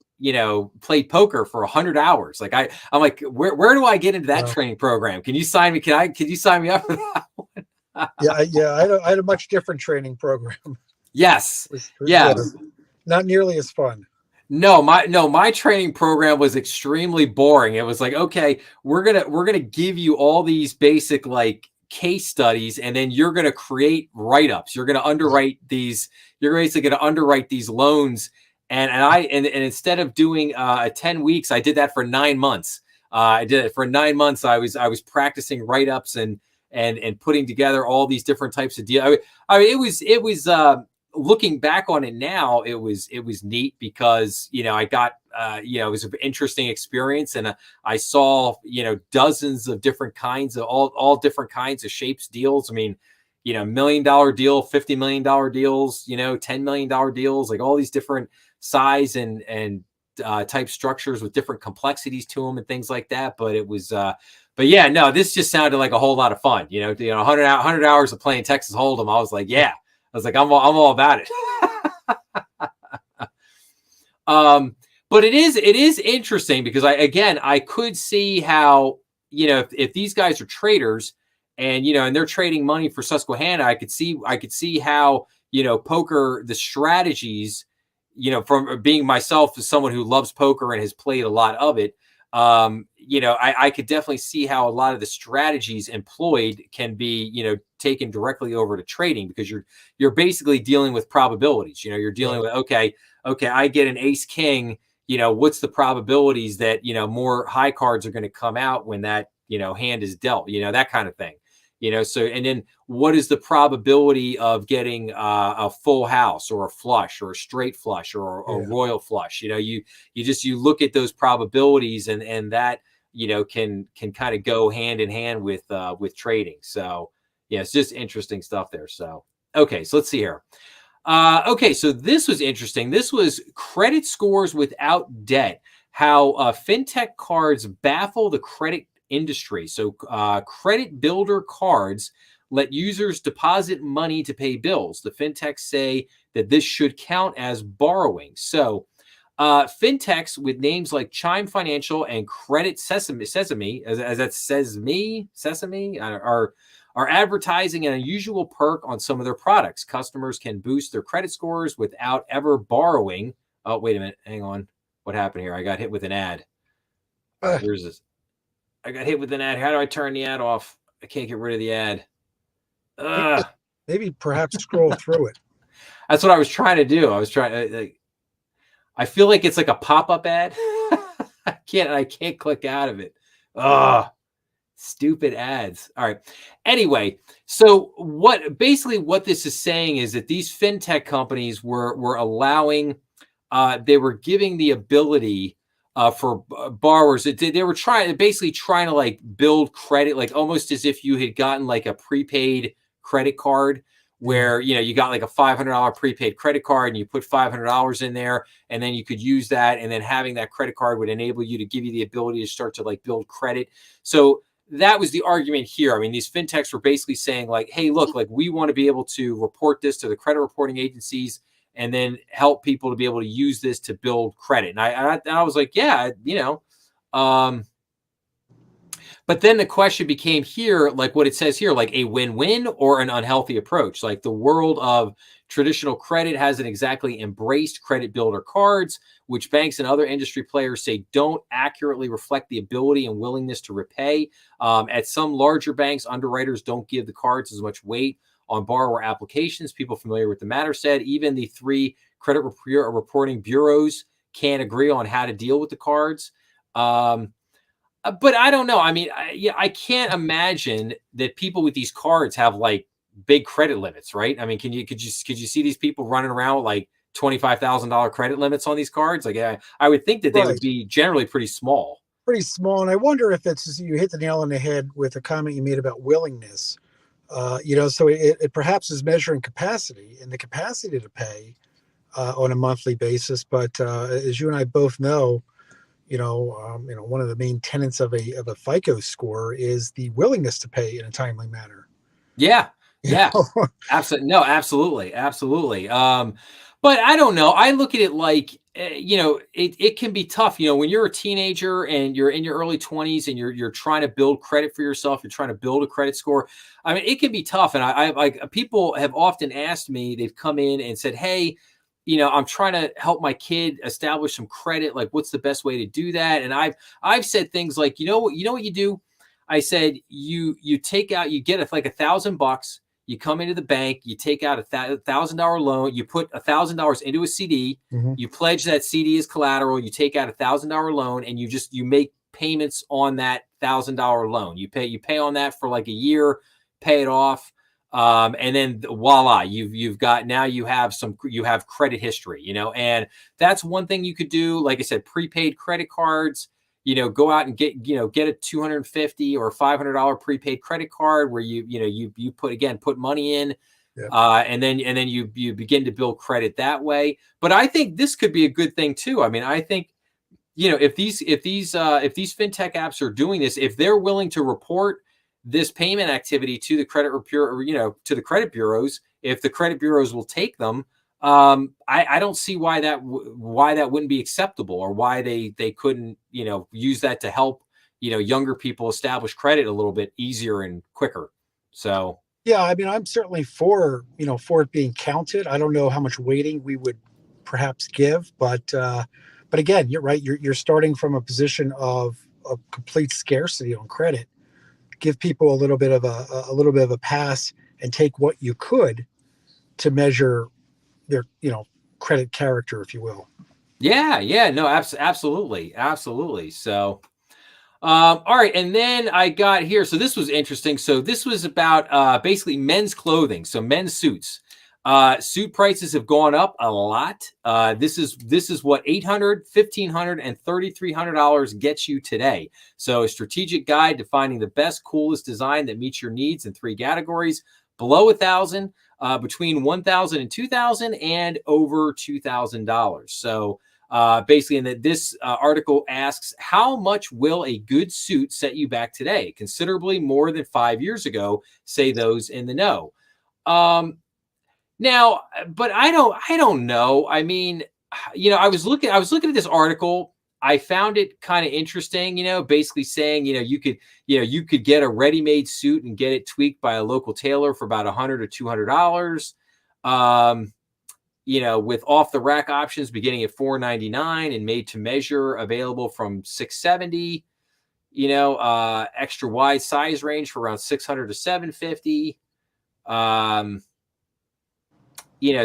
played poker for 100 hours. Like I'm like, where do I get into that Wow. training program? Can you sign me? Can you sign me up for that one? I had a much different training program. Yes. Yeah, Yes. not nearly as fun. No, my training program was extremely boring. It was like, okay, we're gonna give you all these basic, like, case studies, and then you're gonna create write-ups. You're gonna underwrite these. You're basically gonna underwrite these loans. And instead of doing 10 weeks, I did that for 9 months. I did it for 9 months. I was practicing write-ups and putting together all these different types of deals. I mean, it was looking back on it now, it was neat because, I got, it was an interesting experience, and I saw, dozens of different kinds of all different kinds of shapes, deals. I mean, $1 million deal, $50 million deals, $10 million deals, like all these different size and type structures with different complexities to them and things like that. But it was, but yeah, no, this just sounded like a whole lot of fun. 100 hours of playing Texas Hold'em. I was like, yeah. I was like, I'm all about it. But it is interesting because I could see how, if these guys are traders and, and they're trading money for Susquehanna, I could see how, poker, the strategies, from being myself as someone who loves poker and has played a lot of it. I could definitely see how a lot of the strategies employed can be, taken directly over to trading, because you're basically dealing with probabilities. You're dealing with, okay, I get an ace king, what's the probabilities that, more high cards are going to come out when that, hand is dealt, that kind of thing. So, and then what is the probability of getting a full house or a flush or a straight flush or a royal flush? You look at those probabilities, and that, can kind of go hand in hand with trading. So yeah, it's just interesting stuff there. So, okay, so let's see here. Okay, so this was interesting. This was credit scores without debt. how fintech cards baffle the credit industry. So credit builder cards let users deposit money to pay bills. The fintechs say that this should count as borrowing. So fintechs with names like Chime Financial and Credit Sesame, as that says me, Sesame, are advertising an unusual perk on some of their products. Customers can boost their credit scores without ever borrowing. Oh, wait a minute. Hang on. What happened here? I got hit with an ad. All right, where's this? I got hit with an ad. How do I turn the ad off? I can't get rid of the ad. Maybe perhaps scroll through it. That's what I was trying to do. I was trying to. I feel like it's like a pop-up ad. I can't click out of it. Stupid ads. All right. Anyway, so what this is saying is that these fintech companies were allowing, they were giving the ability for borrowers. They were trying to like build credit, like almost as if you had gotten like a prepaid credit card where, you got like a $500 prepaid credit card and you put $500 in there and then you could use that. And then having that credit card would enable you to give you the ability to start to like build credit. So that was the argument here. I mean, these fintechs were basically saying like, hey, look, like we want to be able to report this to the credit reporting agencies and then help people to be able to use this to build credit. And I was like, yeah, but then the question became here, like what it says here, like a win-win or an unhealthy approach. Like the world of traditional credit hasn't exactly embraced credit builder cards, which banks and other industry players say don't accurately reflect the ability and willingness to repay. At some larger banks, underwriters don't give the cards as much weight on borrower applications. People familiar with the matter said even the three credit reporting bureaus can't agree on how to deal with the cards. But I don't know. I mean, I can't imagine that people with these cards have like big credit limits, right? I mean, could you see these people running around with like $25,000 credit limits on these cards? Like, I would think that they would be generally pretty small. Pretty small, and I wonder if it's you hit the nail on the head with a comment you made about willingness. So it perhaps is measuring capacity and the capacity to pay on a monthly basis. But as you and I both know, one of the main tenets of a FICO score is the willingness to pay in a timely manner. Yeah. Absolutely. No, absolutely. But I don't know. I look at it like, it can be tough, when you're a teenager and you're in your early 20s and you're trying to build credit for yourself, you're trying to build a credit score. I mean, it can be tough. And I like people have often asked me, they've come in and said, hey, I'm trying to help my kid establish some credit. Like, what's the best way to do that? And I've said things like, you know what you do? I said, you take out, you get like $1,000, you come into the bank, you take out $1,000 loan, you put $1,000 into a CD, you pledge that CD as collateral, you take out $1,000 loan, and you make payments on that $1,000 loan. You pay on that for like a year, pay it off. And then voila, you have credit history, and that's one thing you could do. Like I said, prepaid credit cards, go out and get a $250 or $500 prepaid credit card where you put money in, and then you begin to build credit that way. But I think this could be a good thing too. I mean, I think, if these fintech apps are doing this, if they're willing to report this payment activity to the credit to the credit bureaus, if the credit bureaus will take them, I don't see why that wouldn't be acceptable, or why they couldn't use that to help younger people establish credit a little bit easier and quicker. So yeah, I mean, I'm certainly for it being counted. I don't know how much weighting we would perhaps give, but again, you're right. You're starting from a position of complete scarcity on credit. Give people a little bit of a pass and take what you could to measure their credit character, if you will. Yeah, no, absolutely. So all right, and then I got here, so this was interesting. So this was about basically men's clothing, so men's suits. Suit prices have gone up a lot. This is what $800, $1,500, and $3,300 gets you today. So a strategic guide to finding the best, coolest design that meets your needs in 3 categories: below $1,000, between $1,000 and $2,000, and over $2,000. So Basically, and that this article asks, how much will a good suit set you back today? Considerably more than 5 years ago, say those in the know. Um, Now, but I don't know. I mean, I was looking at this article. I found it kind of interesting, basically saying, you could get a ready-made suit and get it tweaked by a local tailor for about 100 or $200. Um, with off-the-rack options beginning at 499 and made to measure available from 670, extra wide size range for around 600 to 750. Um,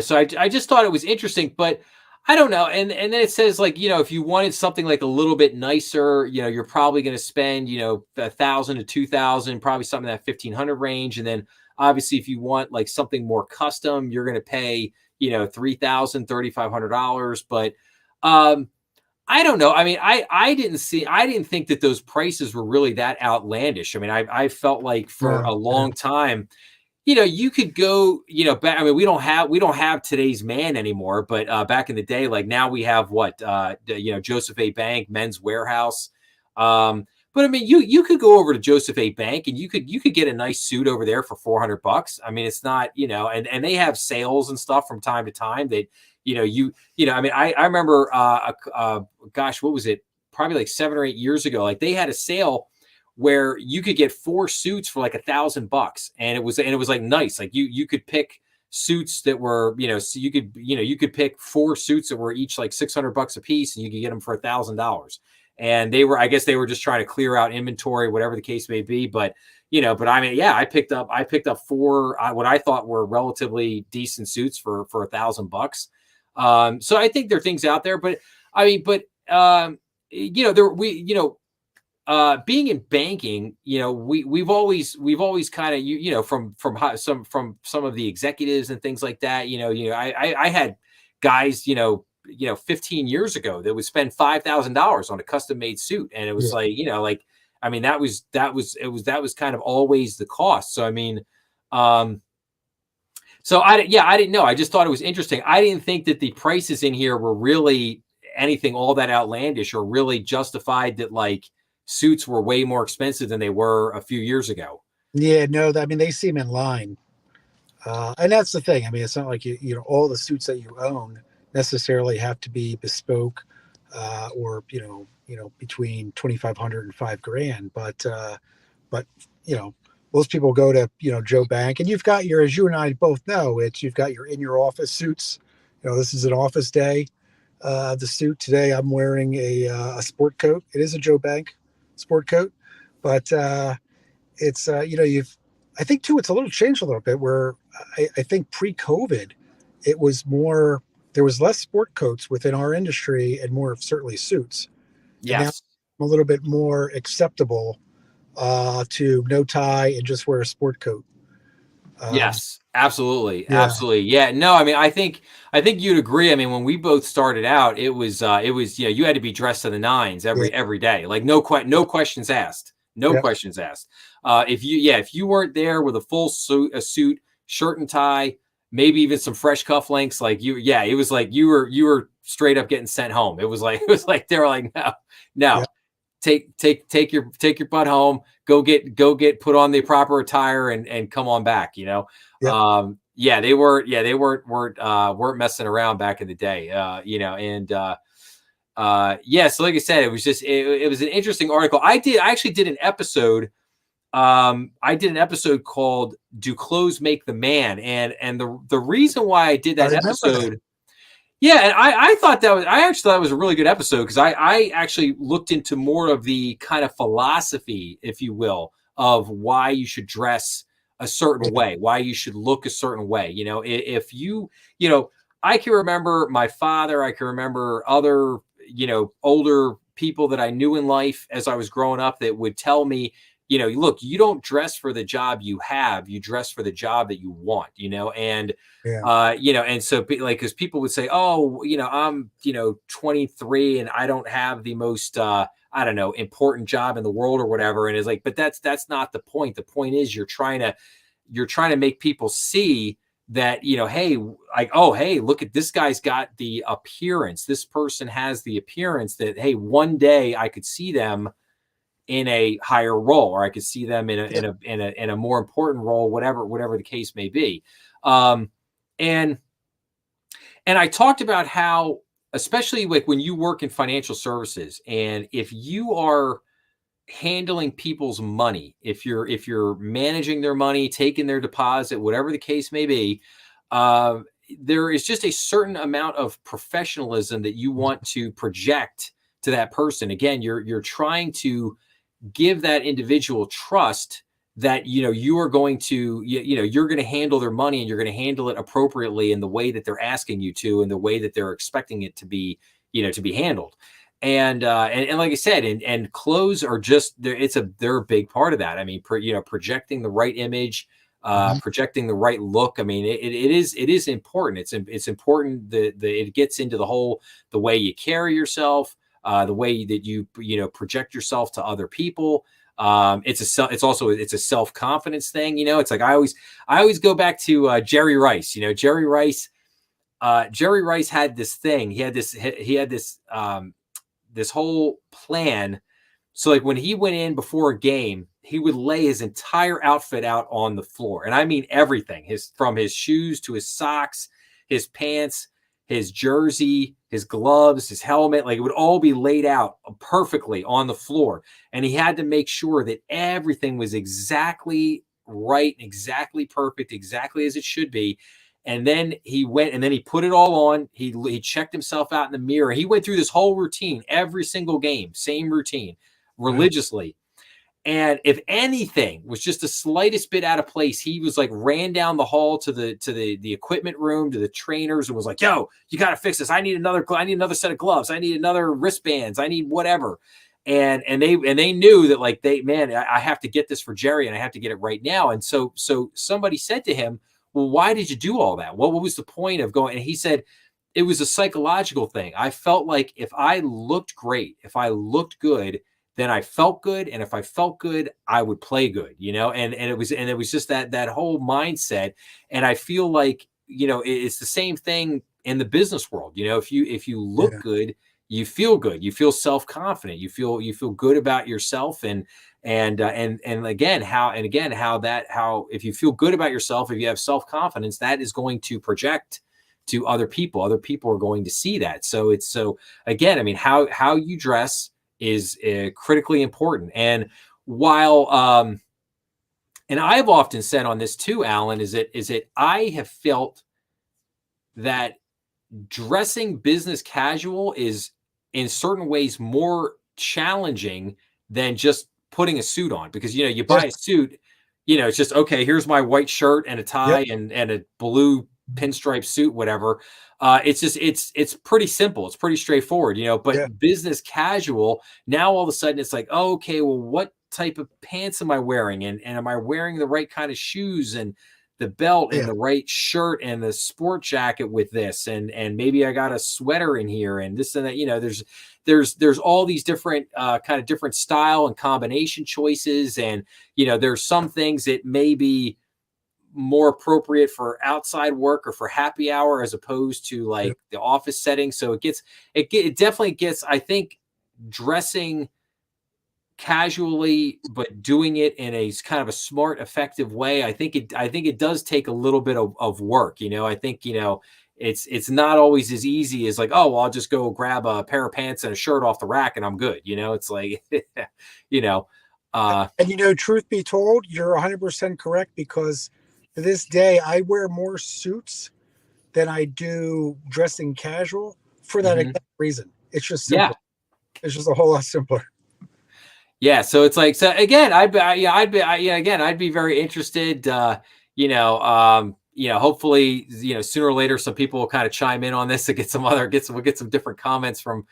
so I just thought it was interesting, but I don't know. And then it says, like, if you wanted something like a little bit nicer, you're probably going to spend, 1,000 to 2,000, probably something in that 1,500 range. And then obviously if you want like something more custom, you're going to pay, 3,000, $3,500. But I don't know. I mean, I didn't think that those prices were really that outlandish. I mean, I felt like for Yeah, a yeah, long time, you could go, back. I mean, we don't have today's man anymore, but back in the day, like now we have what, Joseph A. Bank, Men's Warehouse. But I mean, you could go over to Joseph A. Bank and you could get a nice suit over there for $400. I mean, it's not, and they have sales and stuff from time to time that, I mean, I remember, gosh, what was it? Probably like 7 or 8 years ago, like they had a sale where you could get 4 suits for like $1,000, and it was like nice. Like you could pick suits that were, so you could pick 4 suits that were each like $600 a piece, and you could get them for $1,000. And I guess they were just trying to clear out inventory, whatever the case may be. But but I mean, yeah, I picked up 4 what I thought were relatively decent suits for $1,000. So I think there are things out there, but I mean, but there we being in banking, we've always kind of from some of the executives and things like that. I had guys 15 years ago that would spend $5,000 on a custom made suit, and it was yeah. like I mean that was kind of always the cost. So I mean, um, so I didn't know. I just thought it was interesting. I didn't think that the prices in here were really anything all that outlandish or really justified that like suits were way more expensive than they were a few years ago. Yeah, no, I mean they seem in line, and that's the thing. I mean, it's not like all the suits that you own necessarily have to be bespoke, or between 2,500 and 5 grand. But most people go to Joe Bank, and you've got your, as you and I both know, you've got your in your office suits. This is an office day. The suit today, I'm wearing a sport coat. It is a Joe Bank sport coat, but it's you've I think too it's a little changed a little bit where I think pre-COVID it was more, there was less sport coats within our industry and more of certainly suits, and now Yes. a little bit more acceptable to no tie and just wear a sport coat. um, Yes, absolutely, yeah, absolutely. Yeah, no, I mean, I think you'd agree. I mean, when we both started out, it was you had to be dressed to the nines yeah, every day, like no questions asked, no yeah, questions asked. If you weren't there with a full suit, shirt and tie, maybe even some fresh cufflinks, like it was like you were straight up getting sent home. It was like they were like, no, yeah, no, take your butt home, go get put on the proper attire and come on back. yeah. They weren't messing around back in the day. And yeah, so like I said, it was an interesting article. I actually did an episode. I did an episode called "Do Clothes Make the Man?" and the reason why I did I that remember that. episode, yeah, and I actually thought it was a really good episode because I actually looked into more of the kind of philosophy, if you will, of why you should dress a certain Yeah, way, why you should look a certain way. If I can remember my father, I can remember other, older people that I knew in life as I was growing up that would tell me, look, you don't dress for the job you have, you dress for the job that you want, and yeah, and so like, because people would say, oh, I'm 23 and I don't have the most I don't know, important job in the world or whatever, and it's like, but that's not the point. The point is you're trying to make people see that, hey, like, oh, hey, look at this guy's got the appearance. This person has the appearance that, hey, one day I could see them in a higher role, or I could see them in a more important role, whatever the case may be. Um, and and I talked about how, especially like when you work in financial services, and if you are handling people's money, if you're managing their money, taking their deposit, whatever the case may be, uh, there is just a certain amount of professionalism that you want to project to that person. Again, you're trying to give that individual trust that you are going to you're going to handle their money, and you're going to handle it appropriately in the way that they're asking you to, and the way that they're expecting it to be to be handled. And like I said, and clothes are just they're a big part of that. I mean, projecting the right image, Mhm. projecting the right look. I mean, it is important. It's important that it gets into the way you carry yourself, the way that you project yourself to other people. It's a self-confidence thing. It's like I always go back to Jerry Rice. Jerry Rice had this thing. He had this whole plan. So like when he went in before a game, he would lay his entire outfit out on the floor. And I mean everything. From his shoes to his socks, his pants, his jersey, his gloves, his helmet, like it would all be laid out perfectly on the floor. And he had to make sure that everything was exactly right, exactly perfect, exactly as it should be. And then he went and then he put it all on. He checked himself out in the mirror. He went through this whole routine, every single game, same routine, Wow. religiously. And if anything was just the slightest bit out of place, he was like ran down the hall to the equipment room, to the trainers, and was like, "Yo, you got to fix this. I need another set of gloves. I need another wristbands. I need whatever." And they knew that, like, I have to get this for Jerry, and I have to get it right now. And so somebody said to him, "Well, why did you do all that? What was the point of going?" And he said, "It was a psychological thing. I felt like if I looked great, if I looked good, then I felt good, and if I felt good, I would play good, and it was just that whole mindset. And I feel like it's the same thing in the business world. If you look Yeah. good, you feel good, you feel self-confident, you feel good about yourself. And how if you feel good about yourself, if you have self-confidence, that is going to project to other people are going to see that. So again, I mean, how you dress is critically important. And while and I've often said on this too, Alan, is that I have felt that dressing business casual is in certain ways more challenging than just putting a suit on, because you Yes. buy a suit, it's just, okay, here's my white shirt and a Yep. tie and a blue pinstripe suit, whatever. It's pretty simple, it's pretty straightforward, Yeah. but business casual, now all of a sudden it's like, oh, okay, well, what type of pants am I wearing, and am I wearing the right kind of shoes, and the belt, and Yeah. the right shirt, and the sport jacket with this, and maybe I got a sweater in here, and this and that. There's all these different kind of different style and combination choices. And there's some things that may be more appropriate for outside work or for happy hour, as opposed to Yep. like the office setting. So it definitely gets, I think, dressing casually but doing it in a kind of a smart, effective way. I think it does take a little bit of work. I think it's not always as easy as like, oh, well, I'll just go grab a pair of pants and a shirt off the rack and I'm good. It's like you know uh And truth be told, you're 100% correct, because to this day, I wear more suits than I do dressing casual for that mhm. exact reason. It's just Yeah. simpler. It's just a whole lot simpler. Yeah, so it's like, so again, I'd be very interested. Hopefully, sooner or later, some people will kind of chime in on this and we'll get some different comments from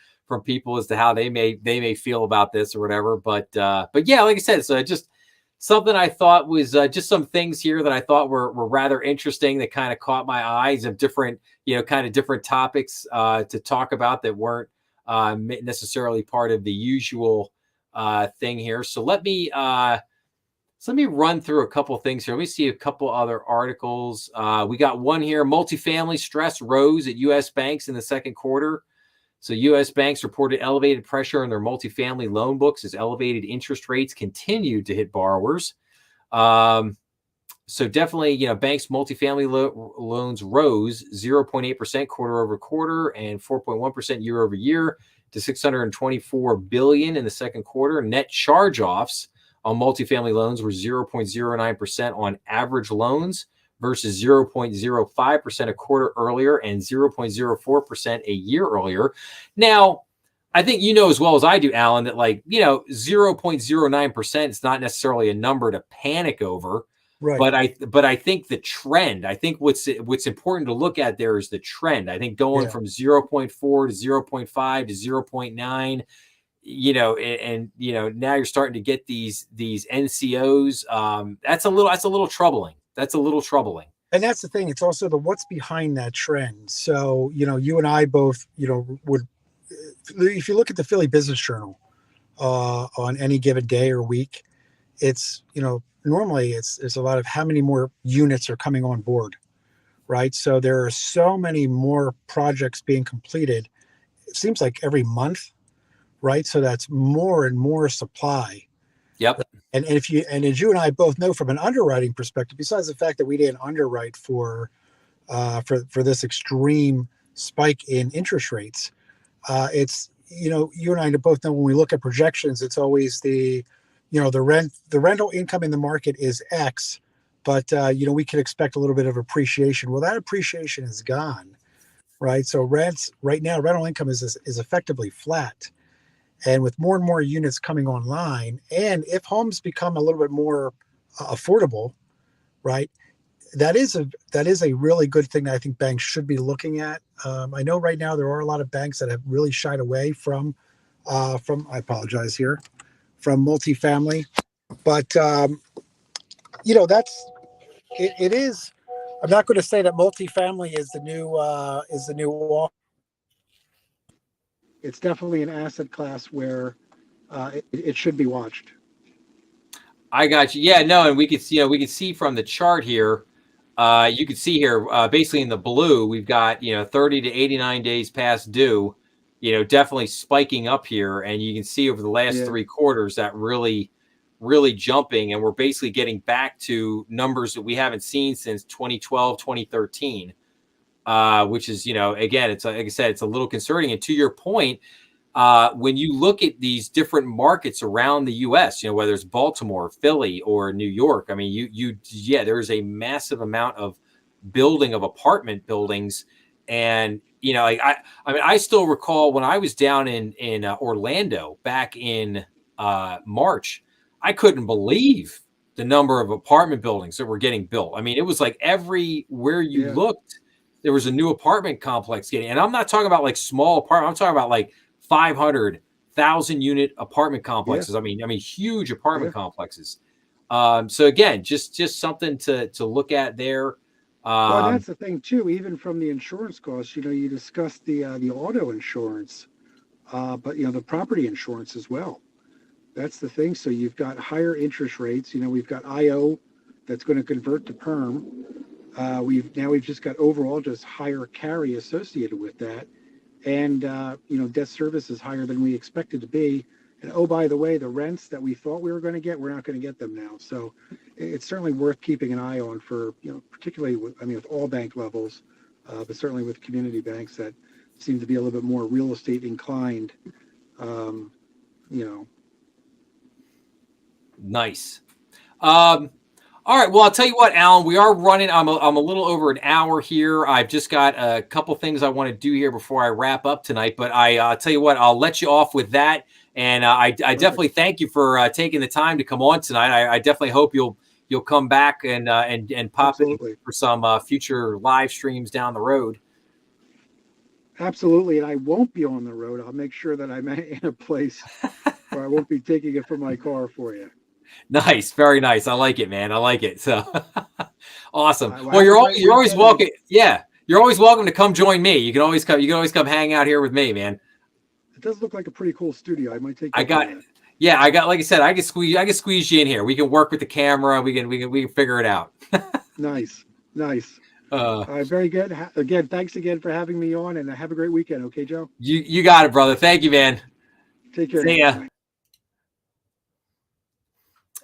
people as to how they may feel about this or whatever. But yeah, like I said, so just something I thought was just some things here that I thought were rather interesting, that kind of caught my eyes, of different, kind of different topics to talk about that weren't necessarily part of the usual thing here. So So let me run through a couple things here. Let me see a couple other articles. We got one here. Multifamily stress rose at U.S. banks in the second quarter. So U.S. banks reported elevated pressure on their multifamily loan books as elevated interest rates continued to hit borrowers. So definitely, banks' multifamily loans rose 0.8% quarter over quarter and 4.1% year over year to $624 billion in the second quarter. Net charge-offs on multifamily loans were 0.09% on average loans versus 0.05% a quarter earlier and 0.04% a year earlier. Now, I think you know as well as I do, Alan, that 0.09% is not necessarily a number to panic over. Right. But I think the trend, I think what's important to look at there is the trend. I think going from 0.4 to 0.5 to 0.9, and now you're starting to get these NCOs. That's a little troubling. That's a little troubling. And that's the thing. It's also the what's behind that trend. So, you and I both, would, if you look at the Philly Business Journal on any given day or week, it's, normally it's a lot of how many more units are coming on board, right? So there are so many more projects being completed. It seems like every month, right? So that's more and more supply. Yep. And as you and I both know from an underwriting perspective, besides the fact that we didn't underwrite for this extreme spike in interest rates, it's, you and I both know when we look at projections, it's always the rental income in the market is X, but we could expect a little bit of appreciation. Well, that appreciation is gone, right? So rents right now, rental income is effectively flat. And with more and more units coming online, and if homes become a little bit more affordable, right, that is a really good thing that I think banks should be looking at. I know right now there are a lot of banks that have really shied away from I apologize here, from multifamily, but it is. I'm not going to say that multifamily is the new. It's definitely an asset class where it should be watched. I got you. Yeah, no, and we could see from the chart here. You can see here, basically in the blue, we've got 30 to 89 days past due. Definitely spiking up here, and you can see over the last 3 quarters that really jumping, and we're basically getting back to numbers that we haven't seen since 2012, 2013. Which is, again, it's like I said, it's a little concerning. And to your point, when you look at these different markets around the U.S., whether it's Baltimore, Philly, or New York, I mean, there's a massive amount of building of apartment buildings, and I still recall when I was down in Orlando back in March, I couldn't believe the number of apartment buildings that were getting built. I mean, it was like everywhere you looked, there was a new apartment complex getting, and I'm not talking about like small apartment. I'm talking about like 500,000 unit apartment complexes. I mean, huge apartment complexes. So again, just something to look at there. Well, that's the thing too. Even from the insurance costs, you discussed the auto insurance, but the property insurance as well. That's the thing. So you've got higher interest rates. We've got IO that's going to convert to perm. We've just got overall just higher carry associated with that, and debt service is higher than we expected to be. And oh, by the way, the rents that we thought we were going to get, we're not going to get them now. So it's certainly worth keeping an eye on for particularly with all bank levels, but certainly with community banks that seem to be a little bit more real estate inclined. Nice. All right. Well, I'll tell you what, Alan, we are running. I'm a little over an hour here. I've just got a couple things I want to do here before I wrap up tonight. But I'll tell you what, I'll let you off with that. And I definitely thank you for taking the time to come on tonight. I definitely hope you'll come back and pop in for some future live streams down the road. Absolutely. And I won't be on the road. I'll make sure that I'm in a place where I won't be taking it from my car for you. Nice. Very nice. I like it, man. I like it. So awesome. Well, you're always welcome. Yeah. You're always welcome to come join me. You can always come hang out here with me, man. It does look like a pretty cool studio. I might take. Yeah, like I said, I can squeeze you in here. We can work with the camera. We can figure it out. Nice, nice. uh, Very good. Again, thanks again for having me on, and have a great weekend. Okay, Joe. you got it, brother. Thank you, man. Take care See now. ya. Bye.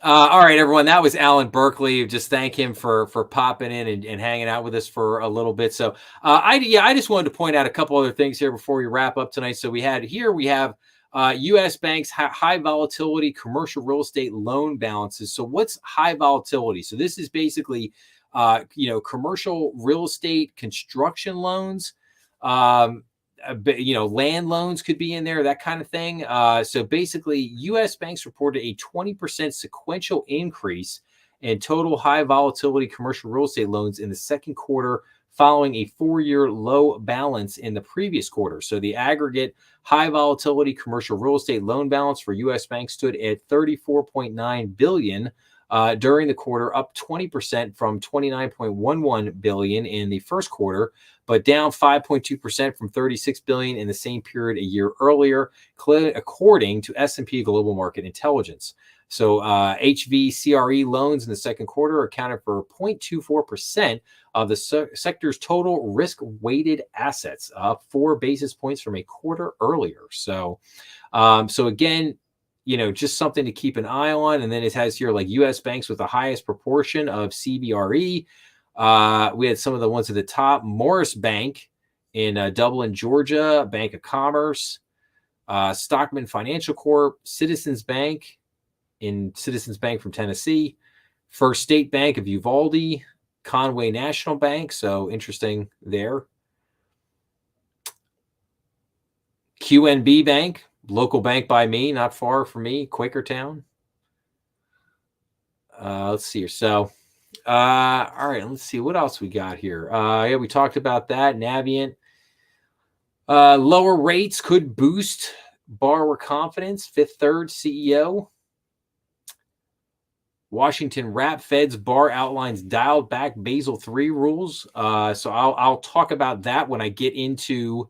All right, everyone. That was Alan Berkeley. Just thank him for popping in and hanging out with us for a little bit. So, I just wanted to point out a couple other things here before we wrap up tonight. So we have U.S. banks high volatility commercial real estate loan balances. So what's high volatility? So this is basically, commercial real estate construction loans. Um, land loans could be in there, that kind of thing. So basically, U.S. banks reported a 20% sequential increase in total high volatility commercial real estate loans in the second quarter, following a 4-year low balance in the previous quarter. So the aggregate high volatility commercial real estate loan balance for U.S. banks stood at 34.9 billion. During the quarter, up 20% from 29.11 billion in the first quarter, but down 5.2% from 36 billion in the same period a year earlier, according to S&P Global Market Intelligence. So HVCRE loans in the second quarter accounted for 0.24% of the sector's total risk-weighted assets, up 4 basis points from a quarter earlier. So again, just something to keep an eye on. And then it has here like U.S. banks with the highest proportion of CBRE. We had some of the ones at the top: Morris Bank in Dublin, Georgia, Bank of Commerce, Stockman Financial Corp, Citizens Bank from Tennessee, First State Bank of Uvalde, Conway National Bank. So interesting there. QNB Bank, local bank by me, not far from me, Quakertown. Let's see here. So, all right, let's see what else we got here. Yeah, we talked about that. Navient. Lower rates could boost borrower confidence. Fifth Third CEO. Washington Wrap Fed's bar outlines dialed back Basel III rules. So I'll talk about that when I get into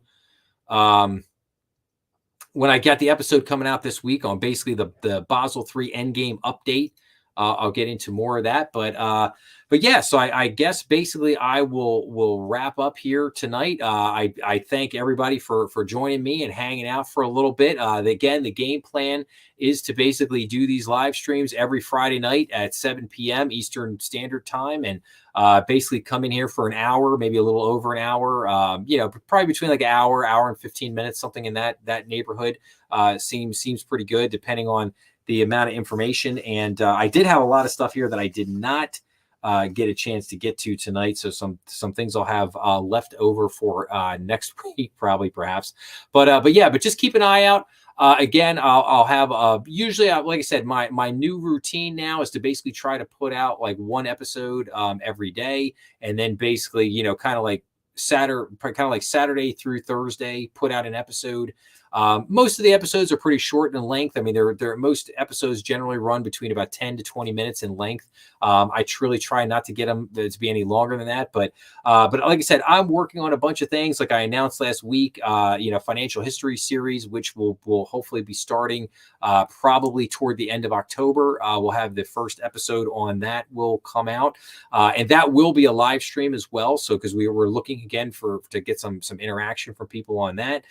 when I got the episode coming out this week on basically the Basel III Endgame update. I'll get into more of that, but yeah. So I guess basically I will wrap up here tonight. I thank everybody for joining me and hanging out for a little bit. Again, the game plan is to basically do these live streams every Friday night at 7 p.m. Eastern Standard Time, and basically come in here for an hour, maybe a little over an hour. Probably between like an hour and 15 minutes, something in that neighborhood. Seems pretty good, depending on the amount of information. And I did have a lot of stuff here that I did not get a chance to get to tonight. So some things I'll have left over for next week, probably, perhaps. But just keep an eye out. Again, I'll have usually, like I said, my new routine now is to basically try to put out like one episode every day, and then basically, kind of like Saturday through Thursday, put out an episode. Most of the episodes are pretty short in length. I mean, most episodes generally run between about 10 to 20 minutes in length. I truly try not to get them to be any longer than that. But like I said, I'm working on a bunch of things. Like I announced last week, financial history series, which will hopefully be starting probably toward the end of October. We'll have the first episode on that will come out, and that will be a live stream as well. So because we were looking again to get some interaction from people on that.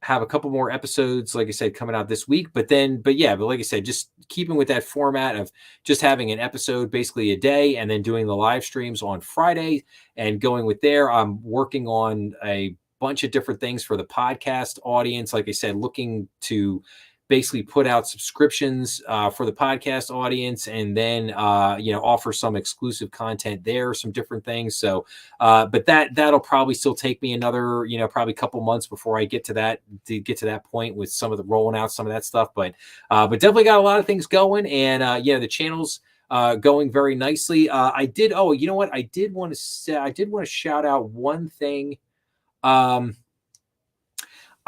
Have a couple more episodes, like I said, coming out this week. But like I said, just keeping with that format of just having an episode basically a day and then doing the live streams on Friday and going with there. I'm working on a bunch of different things for the podcast audience. Like I said, looking to basically put out subscriptions for the podcast audience, and then offer some exclusive content there, some different things. So but that'll probably still take me another probably a couple months before I get to that point with some of the rolling out some of that stuff. But definitely got a lot of things going, and the channel's going very nicely. I did want to shout out one thing.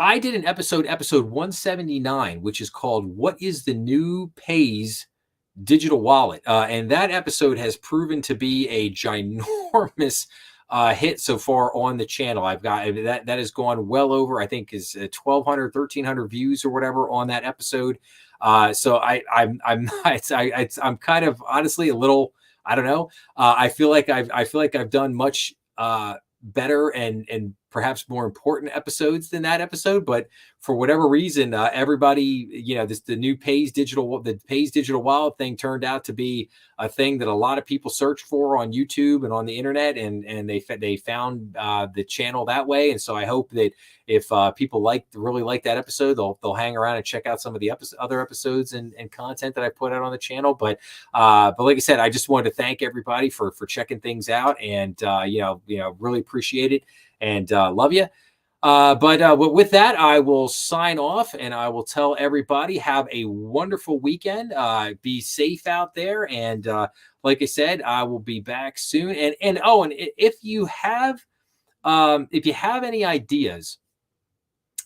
I did an episode 179, which is called "What is the New Pays Digital Wallet?" And that episode has proven to be a ginormous hit so far on the channel. I've got that has gone well over, I think, is 1,200, 1,300 views or whatever on that episode. So I'm kind of honestly a little, I don't know. I feel like I've done much better and perhaps more important episodes than that episode, but for whatever reason, everybody, the Pays Digital Wild thing turned out to be a thing that a lot of people search for on YouTube and on the internet, and they found the channel that way. And so I hope that if people really like that episode, they'll hang around and check out some of the other episodes and content that I put out on the channel. But like I said, I just wanted to thank everybody for checking things out, and really appreciate it, and love you. But with that, I will sign off, and I will tell everybody, have a wonderful weekend. Be safe out there. And like I said, I will be back soon. And if you have any ideas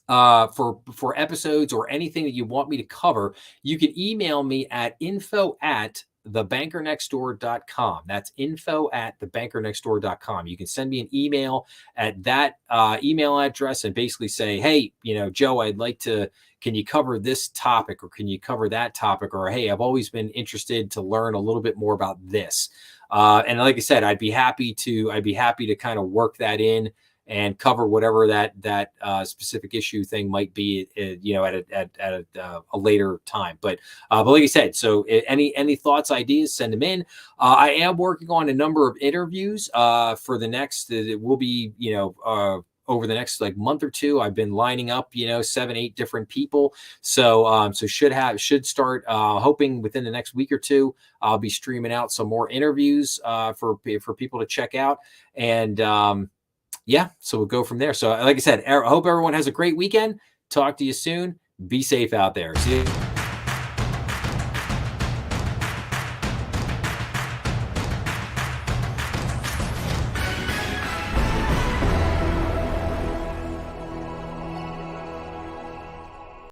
for episodes or anything that you want me to cover, you can email me at info@thebankernextdoor.com. That's info@thebankernextdoor.com. You can send me an email at that email address and basically say, hey, Joe, can you cover this topic, or can you cover that topic? Or, hey, I've always been interested to learn a little bit more about this. And like I said, I'd be happy to kind of work that in and cover whatever that specific issue thing might be, at a later time. But like I said, so any thoughts, ideas, send them in. I am working on a number of interviews for the next. It will be over the next month or two. I've been lining up 7-8 different people. So should start hoping within the next week or two. I'll be streaming out some more interviews for people to check out. And yeah, so we'll go from there. So like I said, I hope everyone has a great weekend. Talk to you soon. Be safe out there. See you.